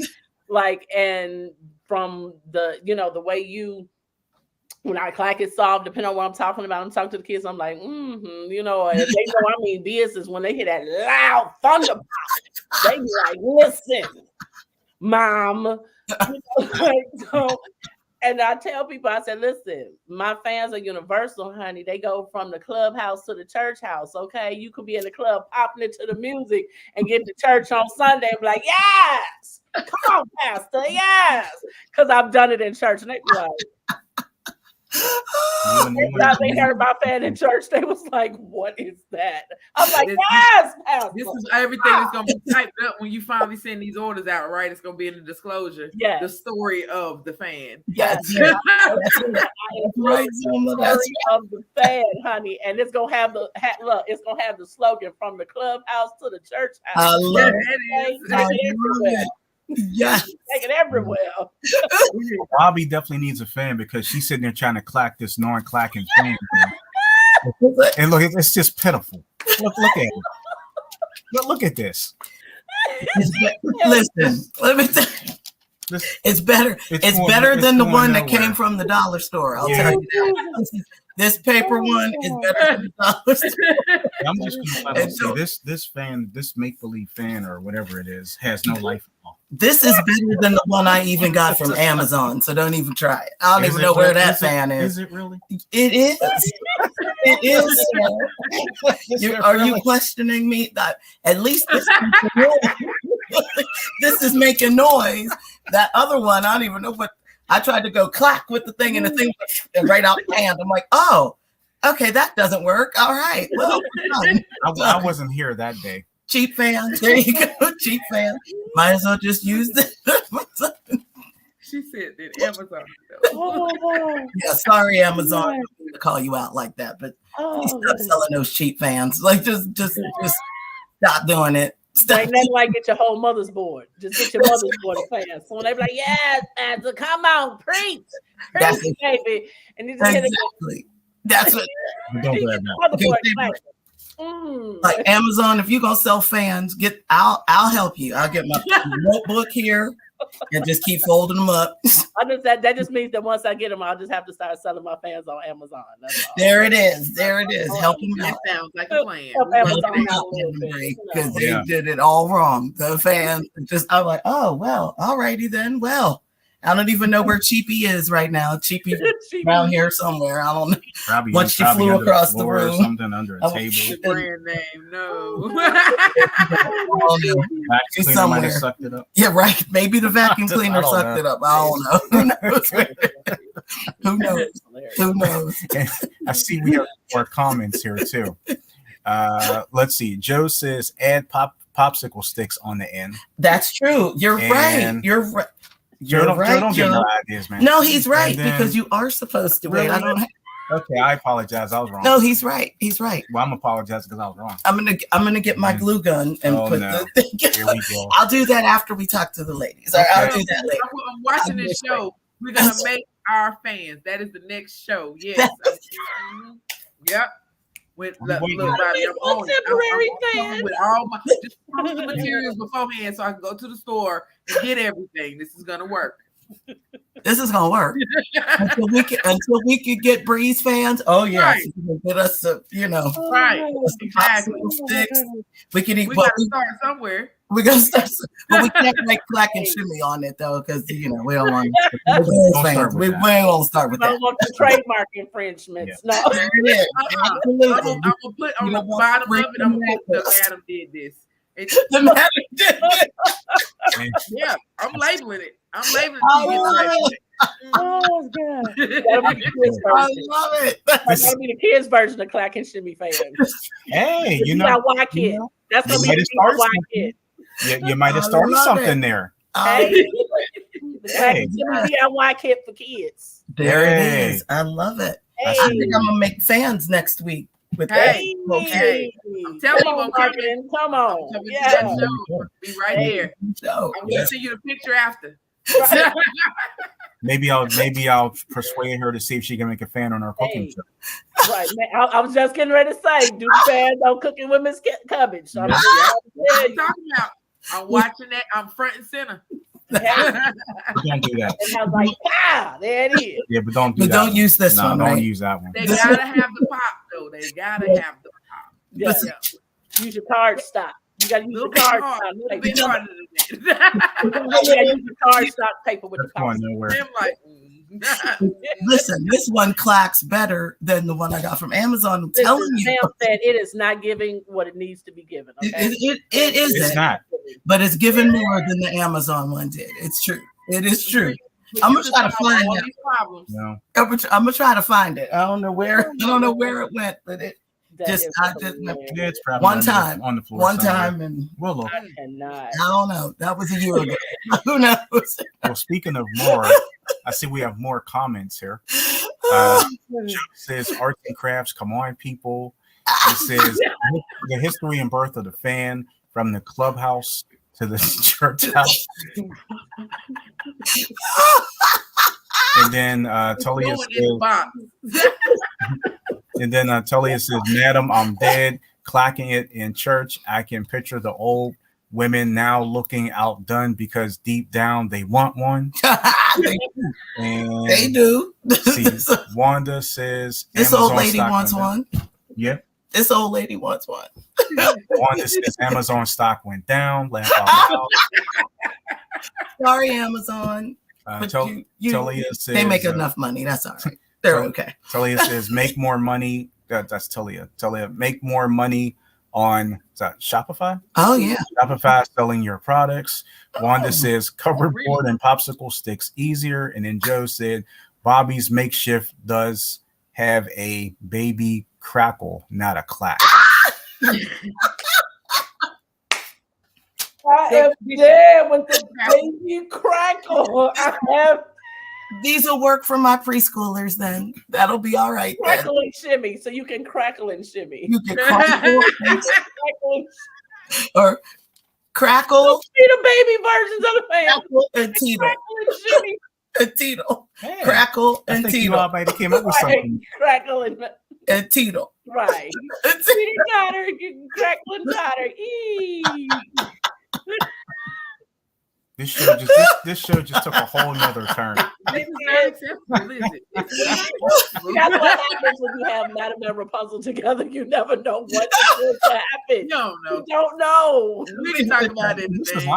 Like, and from the, you know, the way you, when I clack it soft, depending on what I'm talking about, I'm talking to the kids, I'm like, you know, and they know I mean business. When they hear that loud thunder pop, they be like, listen, Mom. You know, like, so, and I tell people, I said, listen, my fans are universal, honey. They go from the clubhouse to the church house, okay? You could be in the club popping into the music and get to church on Sunday and be like, yes, come on, Pastor, yes. Because I've done it in church. And they be like, they heard my fan in church. They was like, what is that? I'm like, yes, Pastor. This is everything that's going to be typed up when you finally send these orders out, right? It's going to be in the disclosure. Yes. The story of the fan. Yes. Right. Of the fan, honey. And it's going to have it's going to have the slogan from the clubhouse to the church house. I love it. Yeah, take it everywhere. Bobby definitely needs a fan, because she's sitting there trying to clack this non-clacking fan. And look, it's just pitiful. Look at it. Look at this. Listen, let me tell you. It's better. It's better than the one that came from the dollar store. I'll tell you that. This paper one is better than the dollar store. I'm just going to say this fan, this make-believe fan or whatever it is, has no life at all. This is better than the one I even got from Amazon, so don't even try it. I don't even know where that fan is. Is it really? It is. It is. Are you questioning me? At least this this is making noise. That other one, I don't even know what. I tried to go clack with the thing, and the thing went right out my hand. I'm like, oh, okay, that doesn't work. All right, well, I wasn't here that day. Cheap fan. There you go, cheap fan. Might as well just use this. She said that Amazon. Yeah, sorry, Amazon, I don't mean to call you out like that, but please stop selling those cheap fans. Like, just stop doing it. Stop. Ain't nothing like get your whole mother's board. Just get your mother's board of fans. So when they be like, "Yeah, Pastor, come on, preach, baby," and you just exactly. That's what. Don't do that now. Like Amazon, if you're gonna sell fans, I'll help you. I'll get my notebook here and just keep folding them up. That just means that once I get them, I'll just have to start selling my fans on Amazon. That's all. There it is. Help them out. That sounds like a plan. Because they did it all wrong. The fans I'm like, oh well, alrighty then. Well, I don't even know where Cheapy is right now. Cheapy around here somewhere. I don't know. Probably once she flew across the room, or something under a table. Brand name, no. Vacuum cleaner might have sucked it up. Yeah, right. Maybe the vacuum cleaner sucked it up. I don't know. Who knows? Who knows? I see we have more comments here too. Let's see. Joe says add popsicle sticks on the end. That's true. You're right. You're right. Joe, don't get no ideas, man. No, he's right because you are supposed to. Wait, I don't. Okay, I apologize. I was wrong. No, he's right. He's right. Well, I'm apologizing because I was wrong. I'm gonna get my glue gun and put the thing. Here we go. I'll do that after we talk to the ladies. Okay. I'll do that later. I'm watching this show. We're gonna make our fans. That is the next show. Yes. Yep. With look, Bobby, I'm temporary fan. With all my just the materials beforehand, so I can go to the store and get everything. This is gonna work. This is gonna work until we can get Breeze fans. Oh yeah, right. So get us right. Exactly. Sticks. We can eat. We gotta start somewhere. We gotta start, but we can't make clack and shimmy on it though, because we don't want fans. We ain't gonna start with that. I don't want the trademark infringements. Yeah. No, Absolutely. I'm gonna put on the bottom of it. I'm gonna put the Adam did this. Yeah, I'm labeling it. I'm labeling it. Oh god, that'll be the kids' version. I love it. That'll be the kids' version of Clack and Shimmy fans. Hey, the DIY kid. That's gonna be the DIY kid. You might have started something there. Hey, the Clack and Shimmy DIY kit for kids. There it is. I love it. Hey. I think I'm gonna make fans next week. With hey, I'm telling you, I'm coming. Come on. Yeah. Be right here. I'm gonna send you the picture after. Right. Maybe I'll persuade her to see if she can make a fan on our cooking show. Right. I was just getting ready to say, do the fans on cooking with Miss Cubbage. So I'm talking about. I'm watching that. I'm front and center. Don't do that. And I was like, there it is. Yeah, but don't do that. Don't use this one. Don't use that one. They gotta have the pop though. They gotta have the pop. Yeah. Use your card stop. You gotta use the card stop. A little bit harder than that. You gotta use the card stop paper with the pop. I'm like, listen, this one clacks better than the one I got from Amazon. I'm telling you. Sam said it is not giving what it needs to be given. Okay? It isn't. It's not. But it's given more than the Amazon one did. It's true. It is true. I'm gonna try to find it. No. I'm gonna try to find it. I don't know where it went, but it's probably one time on the floor. One time, and we'll look. I don't know. That was a year ago. Who knows? Well, speaking of more, I see we have more comments here. Joe says arts and crafts. Come on, people. He says the history and birth of the fan from the clubhouse to the church house. And then Talia says, Talia says, Madam, I'm dead, clacking it in church. I can picture the old women now looking outdone because deep down they want one. They do. See, Wanda says, this Amazon old lady wants one. Yep. This old lady wants one. Wanda says Amazon stock went down. Laugh out loud. Sorry, Amazon. Talia says they make enough money. That's all right. They're okay. Talia says make more money That's Talia. Talia, make more money on, is that Shopify? Oh yeah. Shopify selling your products. Wanda says cover really? board and popsicle sticks easier. And then Joe said Bobby's makeshift does have a baby crackle, not a clack. I am there with the baby crackle. I have These will work for my preschoolers then. That'll be all right. Then. crackle and shimmy, so you can crackle and shimmy. You can crackle Crackle or crackle see the baby versions of the fan. crackle and teetle. Crackle and shimmy. And teetle. Hey, Crackle I and think you teetle. all might have came up with Right. something. Crackle and And teetle. right. And Teeter totter, you crackle and totter. Eee. This show just took a whole nother turn. This is not acceptable, is it? That's what happens when you have Madame and Rapunzel together. You never know what's going to happen. No, You don't know. we didn't talk about it This is today.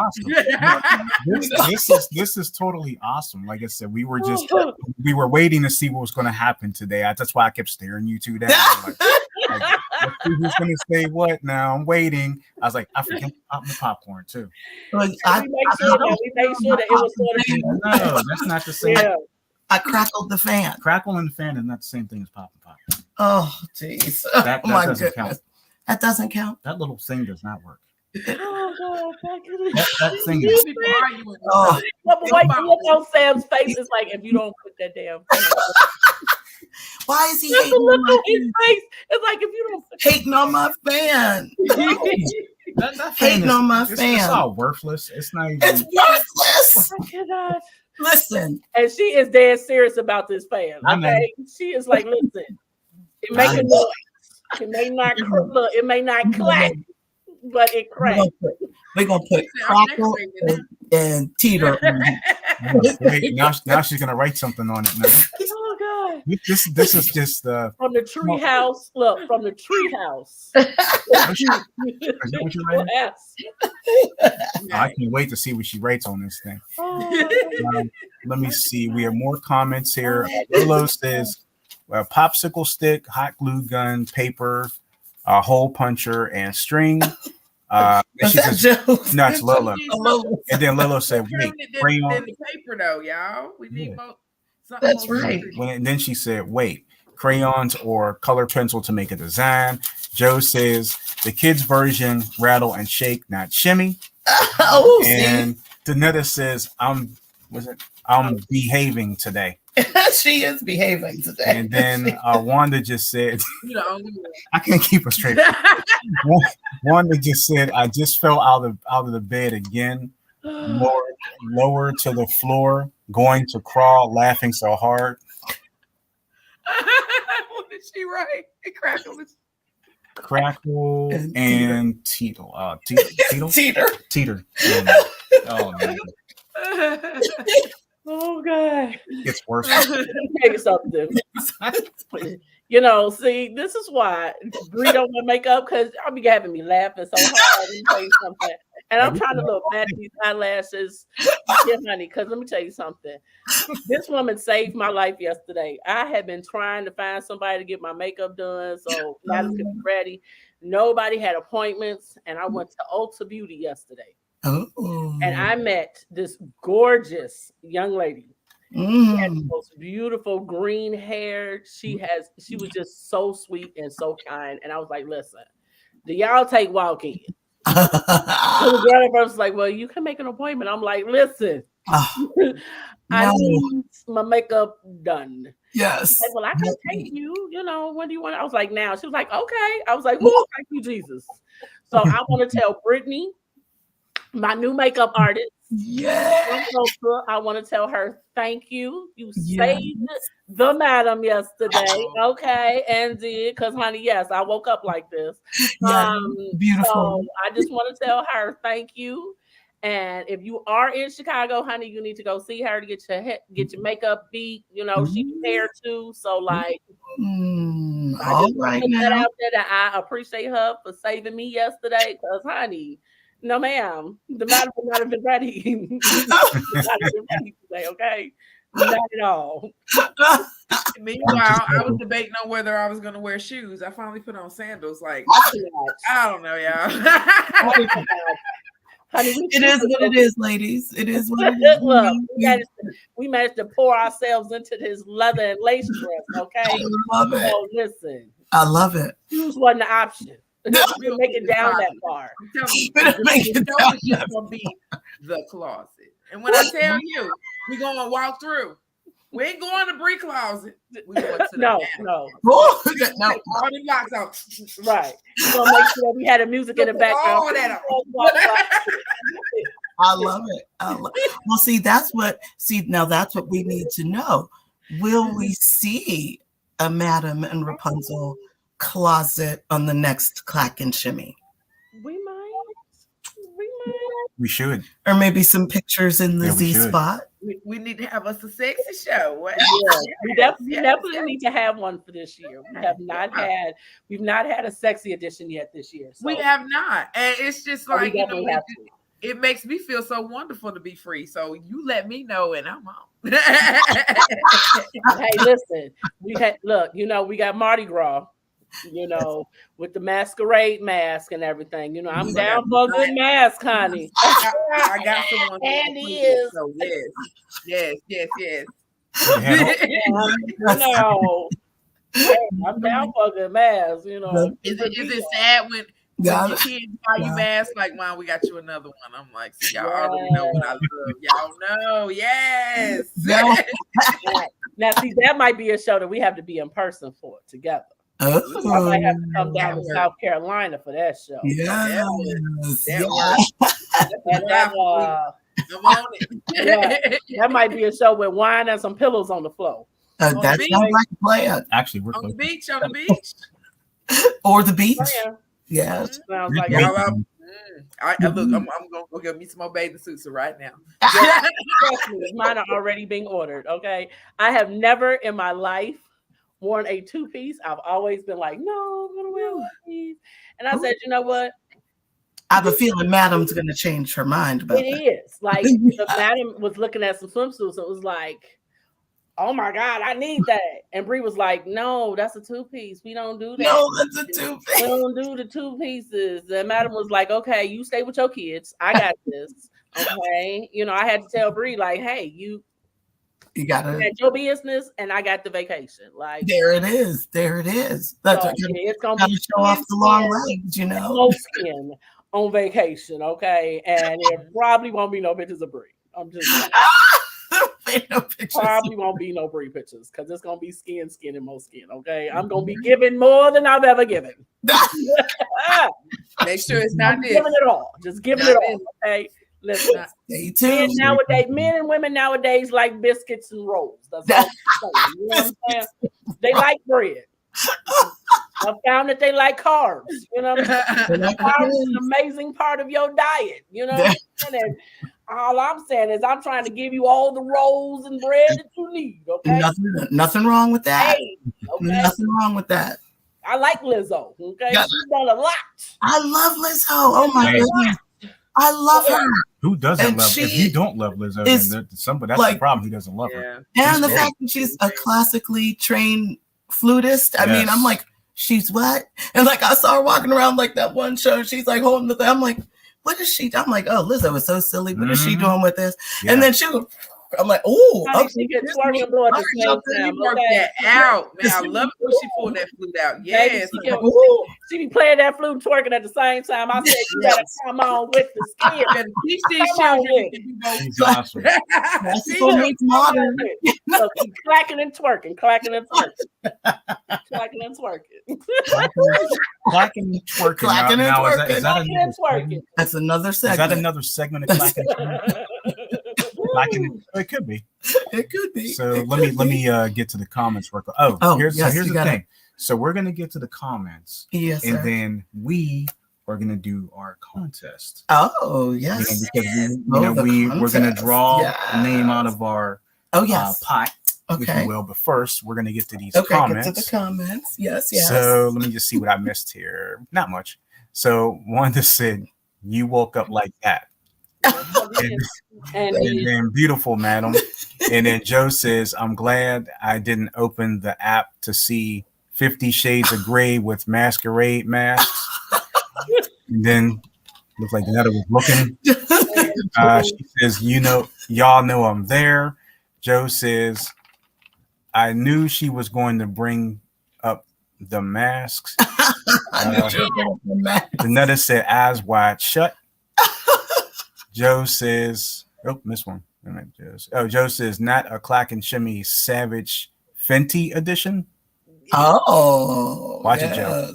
awesome. This is totally awesome. Like I said, we were waiting to see what was going to happen today. That's why I kept staring you two down. Like, let's see who's going to say what now. I'm waiting. I was like, I forget to pop the popcorn too. Like, We make sure that it was sort of No, that's not the same. yeah. I crackled the fan. Crackle in the fan is not the same thing as popping popcorn. Oh, jeez. That Oh, my doesn't goodness. count. That doesn't count. That little thing does not work. Oh God, thank you. That thing is. Oh, But wait, you look on Sam's face. It's like if you don't put that damn thing. why is he Just hating the look on, on his face. It's like if you don't put hating on my fan? That fan Hating is, on my it's fan. all worthless. It's not even. It's worthless. I cannot. Listen, And she is dead serious about this fan. I know. Okay, she is like, listen, it make a noise. It may not look, it may not clack, but it cracks. we're gonna put crackle and teeter. Wait, now she's gonna write something on it now. Oh God! This is just From the tree house. Look, from the tree house. is that what you're writing? Yes. I can't wait to see what she writes on this thing. Oh, Let me see. We have more comments here. Willow says popsicle stick, hot glue gun, paper, hole puncher, and string. And Is she that says, Joe? no, it's Lolo. Lolo. And then Lolo said, wait, crayon. Than the paper though, y'all. We need Yeah. more. Something That's more right. serious. And then she said, wait, crayons or color pencil to make a design. Joe says the kids version, rattle and shake, not shimmy. Oh, And Danetta says, I'm behaving today. she is behaving today. And then Wanda just said, You the only one. I can't keep her straight. Wanda just said, I just fell out of the bed again, lower to the floor, going to crawl, laughing so hard. What did she write? It crackled. Crackle And and teetle. Teetle? Teeter. Teeter. Oh, man. oh God! It gets worse. Let me tell you something. You know, see, this is why Bree don't want to make up because I'll be having me laughing so hard. Let me tell you something. And I'm trying to look at these eyelashes. Yeah, honey, because let me tell you something. This woman saved my life yesterday. I had been trying to find somebody to get my makeup done, so Natalie could be ready. Nobody had appointments, and I went to Ulta Beauty yesterday. Oh. And I met this gorgeous young lady. She had the most beautiful green hair. She was just so sweet and so kind. And I was like, listen, do y'all take walk-in? So the girl at first was like, well, you can make an appointment. I'm like, listen, I need my makeup done. Yes. Like, well, I can take you, when do you want? I was like, now. She was like, okay. I was like, oh, thank you, Jesus. So I want to tell Brittany, my new makeup artist, Yeah. I want to tell her thank you. You saved the madam yesterday. Okay, and did because honey, yes, I woke up like this. Beautiful. So I just want to tell her thank you. And if you are in Chicago, honey, you need to go see her to get your makeup beat. She's there too. So like, I just want to put that out there that I appreciate her for saving me yesterday. Because honey. No, ma'am. The madam would not have been ready. Not have been ready today, okay? Not at all. Meanwhile, I was debating on whether I was going to wear shoes. I finally put on sandals. Like, I don't know, y'all. Honey, it is what it is, ladies. It is what it is. Look, we managed to pour ourselves into this leather and lace dress, okay? I love it. So listen. I love it. Shoes wasn't an option. We didn't make it down that far. I'm telling you, it's just going to be the closet. And when I tell you, we're going to walk through. We ain't going to Bree closet. We going to no. All the locks out. Right. We're going to make sure we had the music in the background. All that I love it. Well, that's what we need to know. Will we see a Madam and Rapunzel closet on the next Clack and Shimmy? We might. We should. Or maybe some pictures in the Z spot. We need to have us a sexy show. What? Yeah, we definitely need to have one for this year. We've not had a sexy edition yet this year. So. We have not. And it's just like, it makes me feel so wonderful to be free. So you let me know and I'm on. Hey, listen, we got Mardi Gras, with the masquerade mask and everything. I'm down for a good mask, honey. I got someone. And he is. So yes. I'm down for a good mask. Is it sad when your kids buy you masks like, Mom, we got you another one? I'm like, see, y'all already know what I love. Y'all know, yes. Now, see, that might be a show that we have to be in person for together. I might have to come down to South Carolina for that show. Yes. That might be a show with wine and some pillows on the floor. That sounds like a plan. Actually, we're on the beach. Or the beach. Yes. Sounds like y'all up. Look, I'm gonna go get me some more bathing suits right now. Mine are already being ordered. Okay. I have never in my life worn a two-piece. I've always been like, no, I'm gonna wear one piece. And I said, you know what? I have a feeling Madam's gonna change her mind about it. Is like Madam was looking at some swimsuits. It was like, oh my God, I need that. And Bree was like, no, that's a two-piece. We don't do that. No, that's a two-piece. We don't do the two pieces. And Madam was like, okay, you stay with your kids. I got this. Okay. I had to tell Bree, like, hey, you gotta get your business and I got the vacation. Like there it is. That's so, it's gonna be show off the long legs, low skin on vacation, okay? And it probably won't be no pictures of Bree. I'm just probably won't be no Bree pictures because it's gonna be skin and more skin, okay? I'm gonna be giving more than I've ever given. Make sure it's not this. Giving it all. Just giving it all, okay? Listen, men and women nowadays like biscuits and rolls. That's all I'm saying. You know what I'm saying? They like bread. I found that they like carbs. You know what I'm saying? Carbs is an amazing part of your diet. You know what I'm saying? And all I'm saying is I'm trying to give you all the rolls and bread that you need. Okay. Nothing wrong with that. Hey, okay? Nothing wrong with that. I like Lizzo. Okay. She's done a lot. I love Lizzo. Oh my goodness. I love her. Who doesn't love her? If you don't love Lizzo, then that's the problem. Who doesn't love her? And the fact that she's a classically trained flutist. I mean, I'm like, she's what? And like I saw her walking around like that one show. She's like holding the thing. I'm like, what is she? I'm like, oh, Lizzo is so silly. What is she doing with this? Yeah. And then I'm like, oh, she gets twerking at the same time. That out, man. I love it when she pulled that flute out. Yes, she be playing that flute and twerking at the same time. I said, you gotta come on with the skill. Teach these children. She's awesome. That's modern. So keep clacking and twerking. Clacking and twerking. That's another segment. Is that another segment of clacking? It could be. It could be. So let me get to the comments. Here's the thing. So we're gonna get to the comments. Yes, and then we are gonna do our contest. Oh yes. Because we're gonna draw a name out of our pot. Okay. If you will, but first we're gonna get to these comments. Get to the comments. Yes. So let me just see what I missed here. Not much. So one that said, "You woke up like that." And And then beautiful, madam. And then Joe says, I'm glad I didn't open the app to see 50 Shades of Grey with masquerade masks. And then looks like Janetta was looking. She says, y'all know I'm there. Joe says, I knew she was going to bring up the masks. Janetta said, eyes wide shut. Joe says, oh, missed one. Joe says, not a Clack and Shimmy Savage Fenty edition. Oh, watch it, Joe.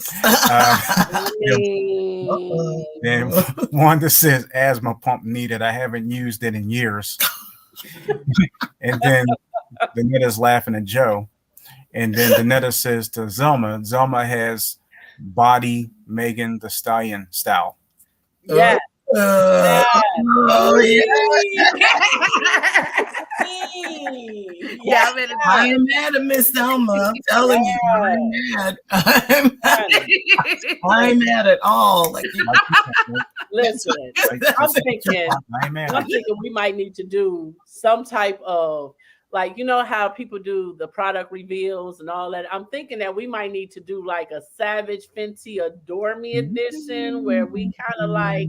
Then Wanda says, asthma pump needed. I haven't used it in years. And then Danetta's laughing at Joe. And then Danetta says to Zelma has body Megan Thee Stallion style. Yeah. Oh, yeah. Yeah, I am mad at Miss Selma. I'm telling you, I'm mad. I'm mad at all. Like, listen, I'm thinking we might need to do some type of, like, you know how people do the product reveals and all that. I'm thinking that we might need to do like a Savage Fenty Adore Me edition where we kind of like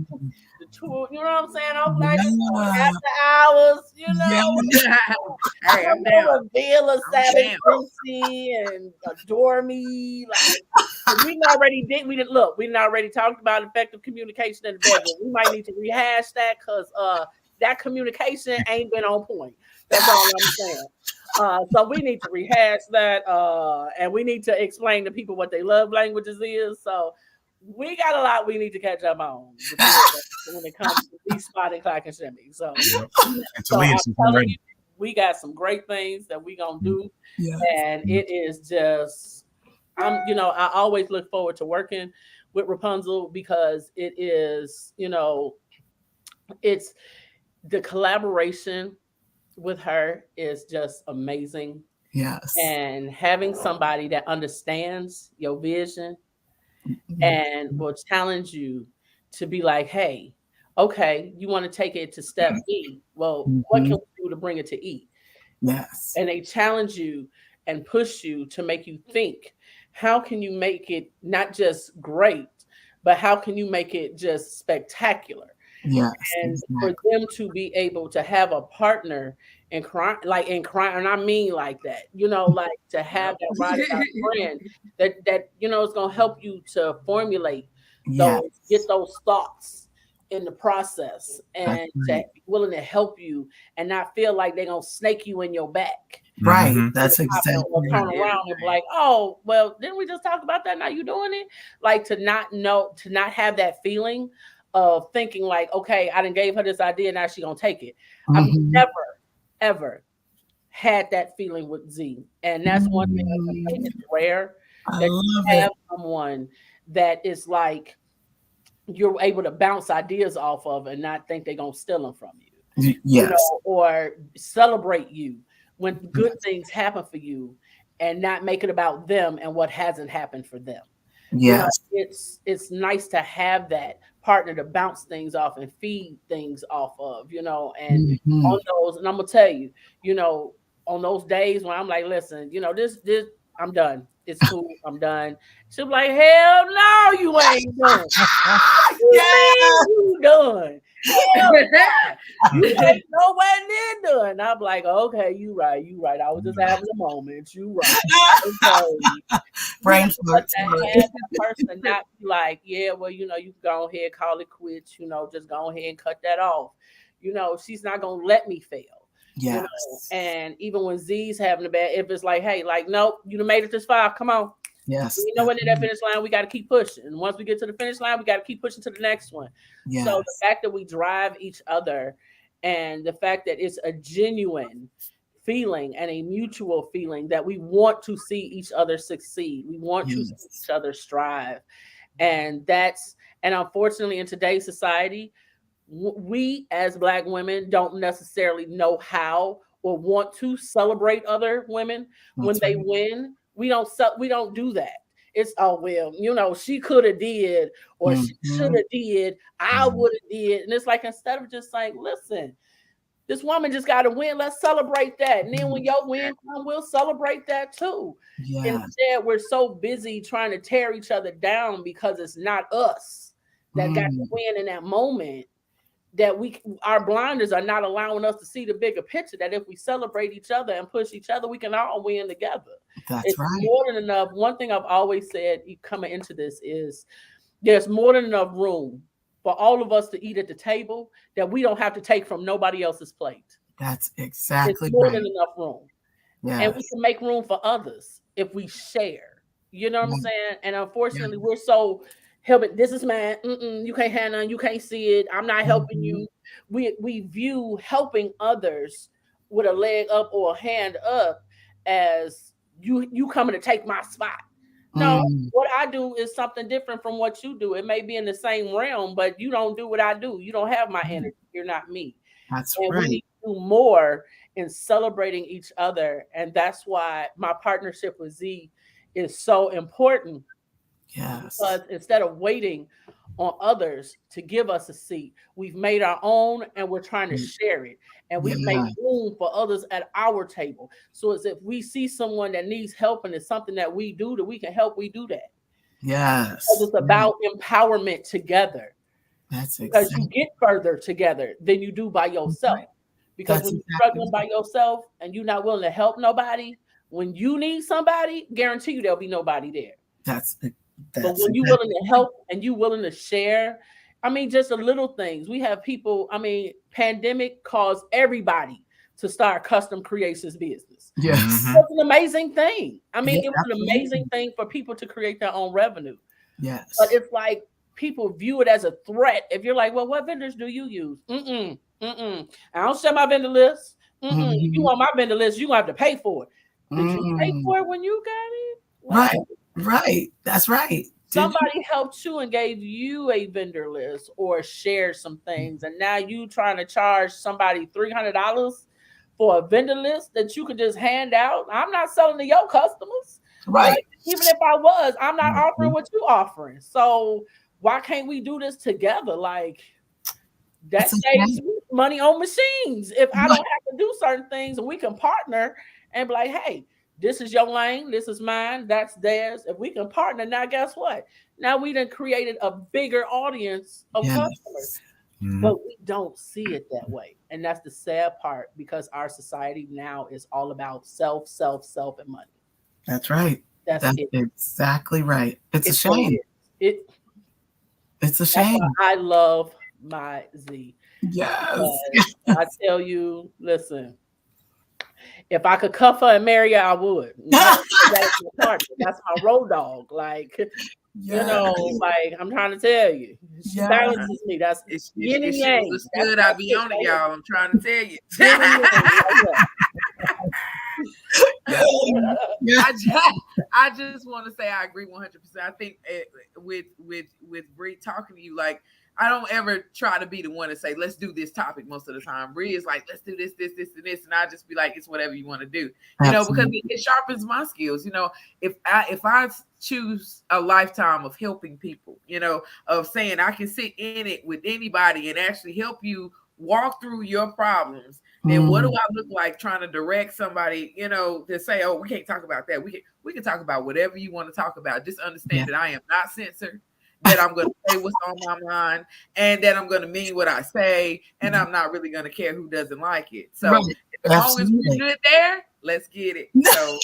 the tour, you know what I'm saying? I'm like after hours, you know. Hey, I'm down. Reveal a Savage Fenty and Adore Me. Like we didn't already talked about effective communication in the bedroom. We might need to rehash that because that communication ain't been on point. That's all I'm saying. So we need to rehash that, and we need to explain to people what they love languages is. So we got a lot we need to catch up on when it comes to these spotting Clack and Shimmy. So, I'm telling you, we got some great things that we gonna do, and it is just, I always look forward to working with Rapunzel because it is, it's the collaboration with her is just amazing. Yes. And having somebody that understands your vision and will challenge you to be like, hey, okay, you want to take it to step E. Well, what can we do to bring it to E? Yes. And they challenge you and push you to make you think, how can you make it not just great, but how can you make it just spectacular? Yes, and for them to be able to have a partner in crime, and I mean like that, like to have that ride or die friend that is going to help you to formulate get those thoughts in the process and to be willing to help you and not feel like they're going to snake you in your back. Right. That's exactly. Turn around and be like, oh, well, didn't we just talk about that? Now you doing it? Like to not have that feeling of thinking like, okay, I done gave her this idea, now she gonna take it. I've never, ever had that feeling with Z. And that's one thing I think it's rare that you have someone that is like, you're able to bounce ideas off of and not think they're gonna steal them from you. Yes. Or celebrate you when good things happen for you and not make it about them and what hasn't happened for them. Yes. It's nice to have that partner to bounce things off and feed things off of, and on those, and I'm gonna tell you, on those days when I'm like, listen, this I'm done. It's cool. I'm done. She'll be like, hell no, you ain't done. You done. Hell no. You ain't nowhere near done. I'm like, okay, you right. I was just having a moment. You right. Brain fart. That person not be like, yeah, well, you can go ahead, call it quits. Just go ahead and cut that off. She's not gonna let me fail. Yes. And even when Z's having a bad, if it's like, hey, like, nope, you done made it this far. Come on. Yes. When in that finish line, we got to keep pushing. And once we get to the finish line, we got to keep pushing to the next one. Yes. So the fact that we drive each other and the fact that it's a genuine feeling and a mutual feeling that we want to see each other succeed. We want to see each other strive. And unfortunately in today's society, we as Black women don't necessarily know how or want to celebrate other women when they win. We don't do that. it's oh well, she could have did or she should have did, I would have did. And it's like instead of just like, listen, this woman just got to win. Let's celebrate that. And then when your win comes, we'll celebrate that too. Yeah. Instead, we're so busy trying to tear each other down because it's not us that got to win in that moment, that our blinders are not allowing us to see the bigger picture, that if we celebrate each other and push each other, we can all win together. It's right. More than enough. One thing I've always said coming into this is there's more than enough room for all of us to eat at the table that we don't have to take from nobody else's plate. That's exactly it's more right. than enough room. Yes. And we can make room for others if we share. You know what I'm saying? And unfortunately, we're so helping. This is mine. You can't have none. You can't see it. I'm not helping you. We view helping others with a leg up or a hand up as you coming to take my spot. No, what I do is something different from what you do. It may be in the same realm, but you don't do what I do. You don't have my energy. You're not me. That's and right. We need to do more in celebrating each other. And that's why my partnership with Z is so important. Yes. Because instead of waiting on others to give us a seat, we've made our own and we're trying to share it. And we've made room for others at our table. So as if we see someone that needs help and it's something that we do that we can help, we do that. Yes. Because it's about empowerment together. That's because you get further together than you do by yourself. Because when you're struggling by yourself and you're not willing to help nobody, when you need somebody, guarantee you there'll be nobody there. But when you're willing to help and you're willing to share, I mean, just the little things. We have people, pandemic caused everybody to start custom creations business. Yes. It was an amazing thing. It was an amazing thing for people to create their own revenue. Yes. But it's like people view it as a threat. If you're like, well, what vendors do you use? I don't share my vendor list. If you want my vendor list, you're going to have to pay for it. Did you pay for it when you got it? Right. That's right. Somebody helped you and gave you a vendor list or shared some things. And now you trying to charge somebody $300 for a vendor list that you could just hand out. I'm not selling to your customers. Right. Even if I was, I'm not offering what you're offering. So why can't we do this together? Like that saves me money on machines. If I don't have to do certain things and we can partner and be like, hey, this is your lane, this is mine, that's theirs. If we can partner, now guess what? Now we done created a bigger audience of customers. But we don't see it that way. And that's the sad part because our society now is all about self, and money. That's right. That's exactly right. It's a shame. It's a shame. I love my Z. Yes. I tell you, listen, if I could cuff her and marry her, I would. That's my road dog. Like, I'm trying to tell you. She balances me. That's yin and yang. It's good. I'll be on it, y'all. I'm trying to tell you. I just want to say I agree 100%. I think with Bree talking to you, like, I don't ever try to be the one to say, let's do this topic most of the time. Bree is like, let's do this, and this. And I just be like, it's whatever you want to do, because it sharpens my skills. If I choose a lifetime of helping people, of saying I can sit in it with anybody and actually help you walk through your problems, then what do I look like trying to direct somebody, to say, oh, we can't talk about that. We can talk about whatever you want to talk about. Just understand that I am not censored. That I'm going to say what's on my mind, and that I'm going to mean what I say, and I'm not really going to care who doesn't like it. So as long as we're good there, let's get it. So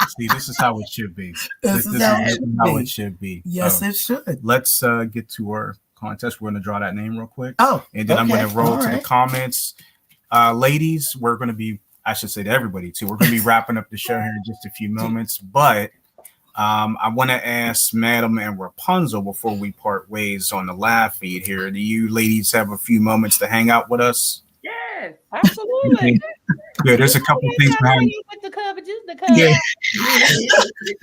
see, this is how it should be. This is how it should be. Yes, it should. Let's get to our contest. We're going to draw that name real quick. And then I'm going to roll to the comments. Ladies, we're going to be, I should say to everybody too, we're going to be wrapping up the show here in just a few moments, but I want to ask Madam and Rapunzel before we part ways on the live feed here. Do you ladies have a few moments to hang out with us? Yes, absolutely. Good. There's a couple things behind a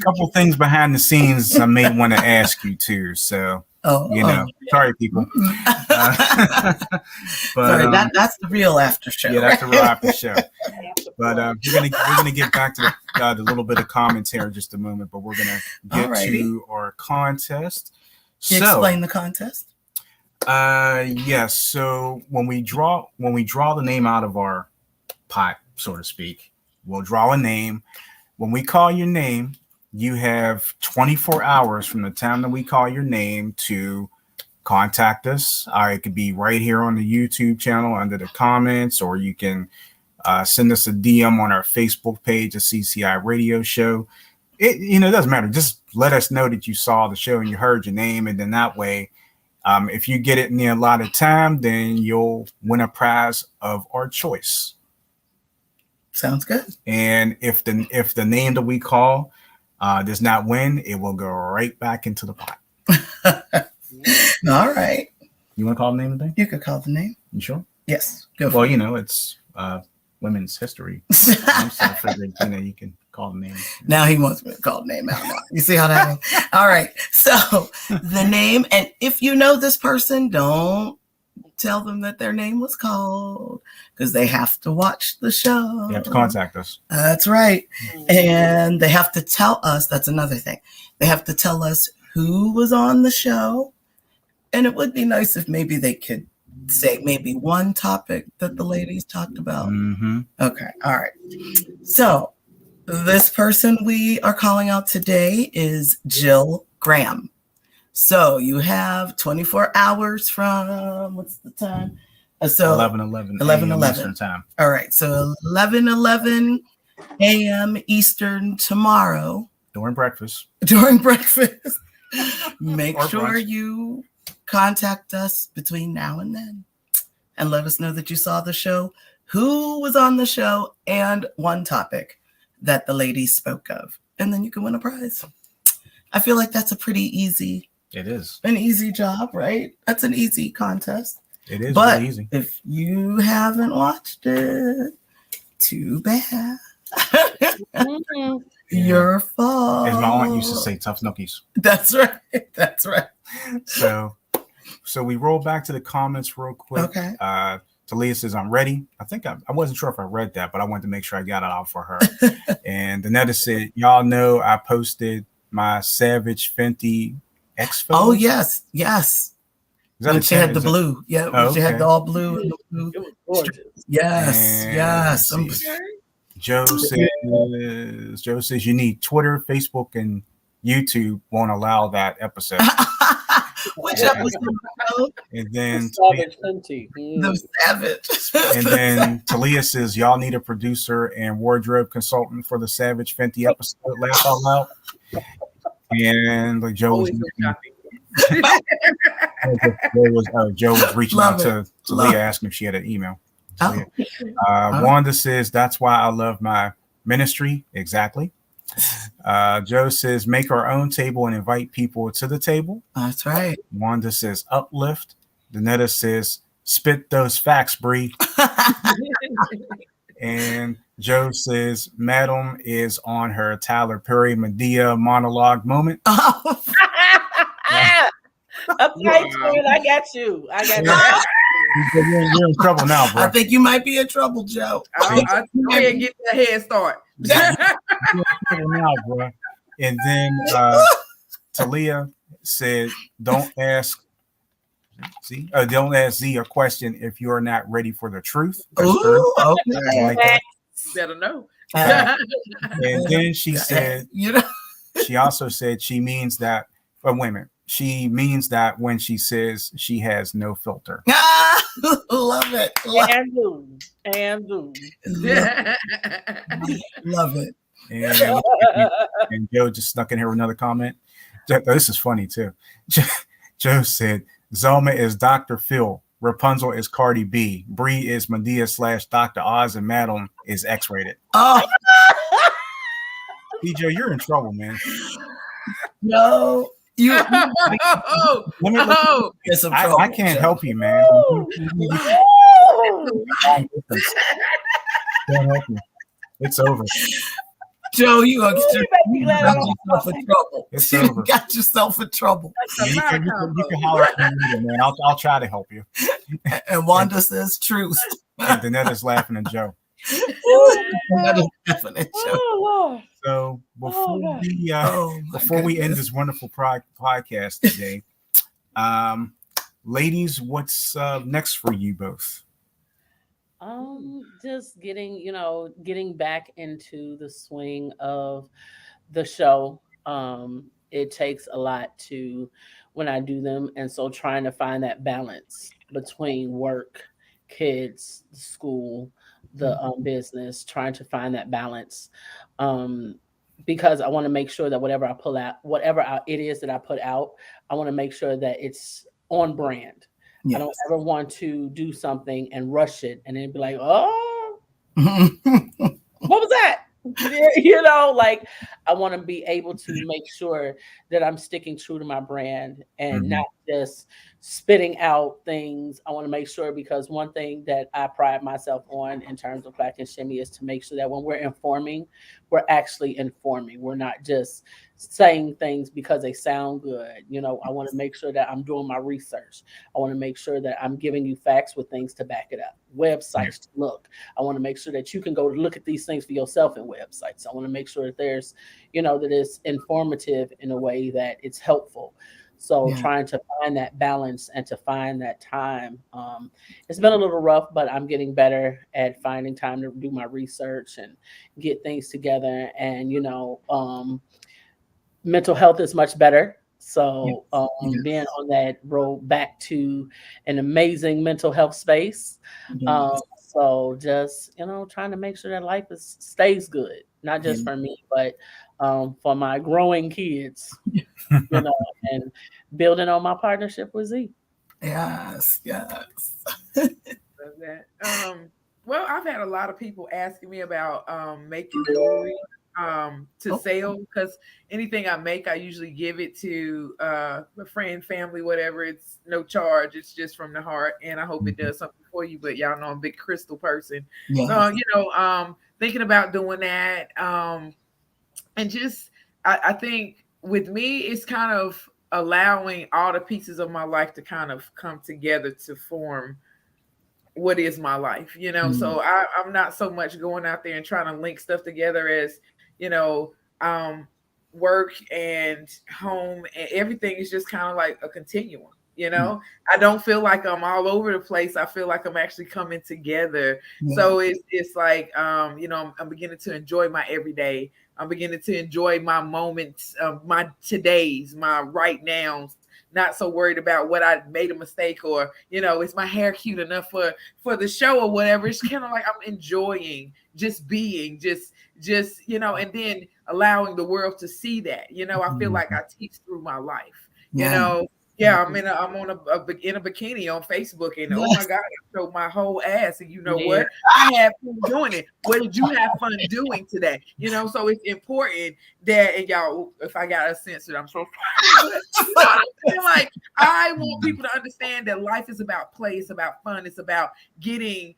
couple things behind the scenes I may want to ask you too. So Sorry, people. But sorry, that's the real after show. Yeah, that's the real after show. But we're gonna get back to the little bit of commentary in just a moment. But we're gonna get to our contest. Explain the contest. Yes. So when we draw the name out of our pot, so to speak, we'll draw a name. When we call your name, you have 24 hours from the time that we call your name to contact us. It could be right here on the YouTube channel under the comments, or you can send us a DM on our Facebook page, the CCI Radio Show. It doesn't matter. Just let us know that you saw the show and you heard your name, and then that way, if you get it in the allotted time, then you'll win a prize of our choice. Sounds good. And if the name that we call does not win, it will go right back into the pot. All right. You want to call the name today? You could call the name. You sure? Yes. Go for it. It's Women's History. So I figured, you can call the name. Now he wants me to call the name out. You see how that is? All right. So the name, and if you know this person, don't tell them that their name was called, because they have to watch the show. They have to contact us. That's right. And they have to tell us, that's another thing. They have to tell us who was on the show. And it would be nice if maybe they could say maybe one topic that the ladies talked about. Mm-hmm. Okay. All right. So this person we are calling out today is Jill Graham. So you have 24 hours from, what's the time? So 11:11 Eastern time. All right. So 11:11 a.m. Eastern tomorrow. During breakfast. Make sure you contact us between now and then and let us know that you saw the show, who was on the show, and one topic that the ladies spoke of. And then you can win a prize. I feel like that's a pretty easy. It is. An easy job, right? That's an easy contest. It is really easy. If you haven't watched it, too bad. Your fault. As my aunt used to say, tough nookies. That's right. That's right. So we roll back to the comments real quick. Okay. Talia says, I'm ready. I think I wasn't sure if I read that, but I wanted to make sure I got it out for her. And Danetta said, y'all know I posted my Savage Fenty X photo. Oh, yes. When she had the blue. Yeah, when she had the all blue and the blue. It was gorgeous. Yes. Joe says you need Twitter, Facebook, and YouTube won't allow that episode. Which episode? And then Savage Fenty. The Savage. And then Talia says y'all need a producer and wardrobe consultant for the Savage Fenty episode. Laugh out loud. And like Joe was reaching out to Talia asking if she had an email. Wanda says that's why I love my ministry. Exactly. Joe says make our own table and invite people to the table. That's right. Wanda says uplift. Danetta says spit those facts, Bree. And Joe says Madam is on her Tyler Perry Medea monologue moment. Okay, twin, I got you. You're in trouble now, bro. I think you might be in trouble, Joe. Go ahead and get that head start. You're in trouble now, bro. And then Talia said, "Don't ask Z a question if you're not ready for the truth." Ooh, okay. Like that. Better know. And then she said, she also said she means that. But wait a minute. She means that when she says she has no filter. Love it. And do. Love it. And Joe just snuck in here with another comment. This is funny too. Joe said, Zelma is Dr. Phil. Rapunzel is Cardi B. Bree is Medea / Dr. Oz, and Madam is X-rated. Oh. Joe, you're in trouble, man. No. I can't help you, man. Can't help you. It's over. Joe, you gonna get You make me glad I don't yourself in trouble. It's You over. got yourself in trouble. That's a You lot of you can combos. holler at me later, man. I'll try to help you. And Wanda says truth. And Danetta's laughing at Joe. That is definite Joe. Oh Lord. So before God. we Oh, my before we end goodness. this wonderful podcast today, ladies, what's next for you both? Just getting back into the swing of the show. It takes a lot to when I do them, and so trying to find that balance between work, kids, school, the business, trying to find that balance. Um, because I want to make sure that whatever I pull out, it is that I put out, I want to make sure that it's on brand. I don't ever want to do something and rush it and then be like, oh, what was that? Like I want to be able to make sure that I'm sticking true to my brand and not just spitting out things. I want to make sure, because one thing that I pride myself on in terms of Black and Shimmy is to make sure that when we're informing, we're actually informing. We're not just saying things because they sound good. I want to make sure that I'm doing my research. I want to make sure that I'm giving you facts with things to back it up, websites to look. I want to make sure that you can go look at these things for yourself in websites. I want to make sure that there's, that it's informative in a way that it's helpful. So trying to find that balance and to find that time. It's been a little rough, but I'm getting better at finding time to do my research and get things together. And, mental health is much better. So being on that road back to an amazing mental health space. So just, trying to make sure that life stays good, not just for me, but for my growing kids, and building on my partnership with Z. Yes. That. Well, I've had a lot of people asking me about making jewelry to sell, because anything I make, I usually give it to a friend, family, whatever. It's no charge. It's just from the heart, and I hope it does something for you. But y'all know I'm a big crystal person, so thinking about doing that. And just I think with me, it's kind of allowing all the pieces of my life to kind of come together to form what is my life, So I'm not so much going out there and trying to link stuff together as, work and home, and everything is just kind of like a continuum. I don't feel like I'm all over the place. I feel like I'm actually coming together. So it's like, I'm beginning to enjoy my everyday. I'm beginning to enjoy my moments, my todays, my right nows. Not so worried about what I made a mistake, or is my hair cute enough for the show or whatever. It's kind of like I'm enjoying just being, just and then allowing the world to see that. I feel like I teach through my life. I'm in a bikini on Facebook, and oh my God, I showed my whole ass, and what? I had fun doing it. What did you have fun doing today? So it's important that, and y'all, if I got a censor, I'm so sorry. Like, I want people to understand that life is about play, it's about fun, it's about getting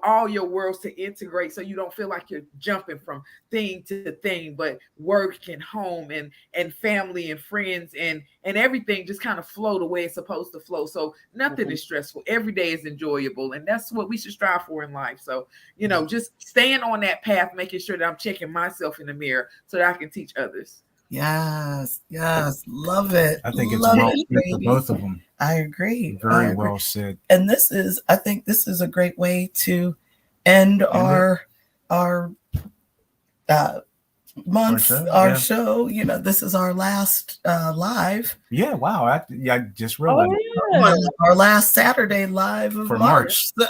all your worlds to integrate, so you don't feel like you're jumping from thing to thing, but work and home and family and friends and everything just kind of flow the way it's supposed to flow. So nothing is stressful. Every day is enjoyable, and that's what we should strive for in life. So just staying on that path, making sure that I'm checking myself in the mirror so that I can teach others. Yes, love it. I think it's well said for both of them. I agree. Very well said. And I think this is a great way to end our month, our show. This is our last live. Yeah, wow. I just realized. Our last Saturday live of March. So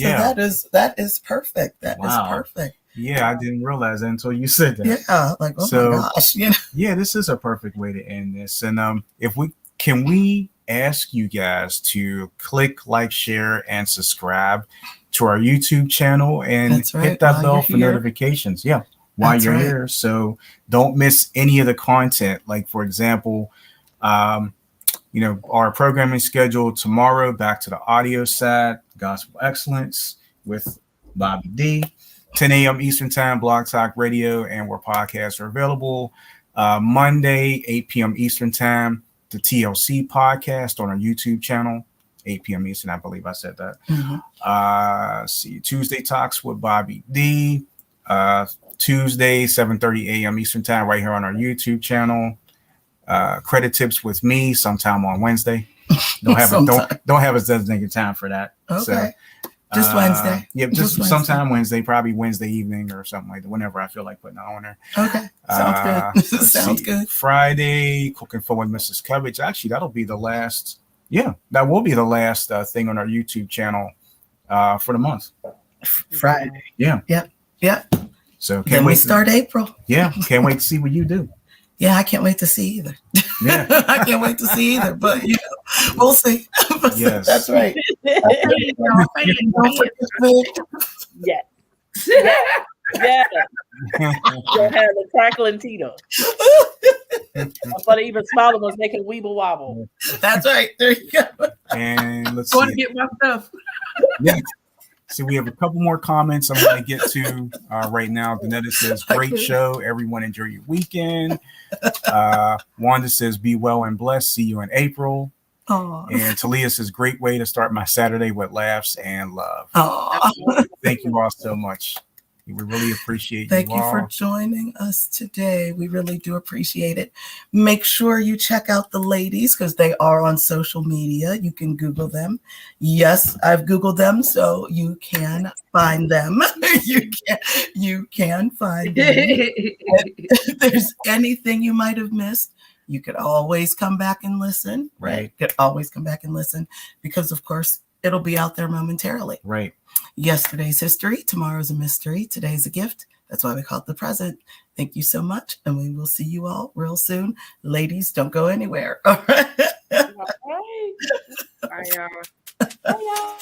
that is perfect. That is perfect. Yeah, I didn't realize that until you said that. Yeah, like, oh my gosh. Yeah, this is a perfect way to end this. And can we ask you guys to click, like, share, and subscribe to our YouTube channel, and hit that bell for notifications. Yeah, while you're here. So don't miss any of the content. Like, for example, our programming schedule tomorrow, back to the audio side, Gospel Excellence with Bobby D. 10 a.m. Eastern Time, Blog Talk Radio, and where podcasts are available. Monday, 8 p.m. Eastern Time, the TLC podcast on our YouTube channel. 8 p.m. Eastern, I believe I said that. See, Tuesday Talks with Bobby D. Tuesday, 7:30 a.m. Eastern Time, right here on our YouTube channel. Credit Tips with me sometime on Wednesday. Don't have a designated time for that. Okay. So, just Wednesday. Yep, just sometime Wednesday, probably Wednesday evening or something like that, whenever I feel like putting it on there. Okay. Sounds good. Sounds good. Friday, Cooking for with Mrs. Coverage. Actually, that'll be the last. Yeah, that will be the last thing on our YouTube channel for the month. Friday. Yeah. Yep. So then we start April. Yeah, can't wait to see what you do. Yeah, I can't wait to see either. Yeah, I can't wait to see either. But we'll see. Yes, that's right. Yeah. You'll have the crackling Tito. But even smaller ones making weeble wobble. That's right. There you go. And let's go and get my stuff. Yeah. So we have a couple more comments I'm going to get to right now. Danetta says, great show. Everyone enjoy your weekend. Wanda says, be well and blessed. See you in April. Aww. And Talia says, great way to start my Saturday with laughs and love. Thank you all so much. We really appreciate Thank you you all. for joining us today. We really do appreciate it. Make sure you check out the ladies because they are on social media. You can Google them. Yes, I've Googled them, so you can find them. You can find them. If there's anything you might have missed, you could always come back and listen. Right. You could always come back and listen because, of course, it'll be out there momentarily. Right. Yesterday's history, tomorrow's a mystery, today's a gift. That's why we call it the present. Thank you so much, and we will see you all real soon. Ladies, don't go anywhere. All right. Bye, y'all. Bye, y'all.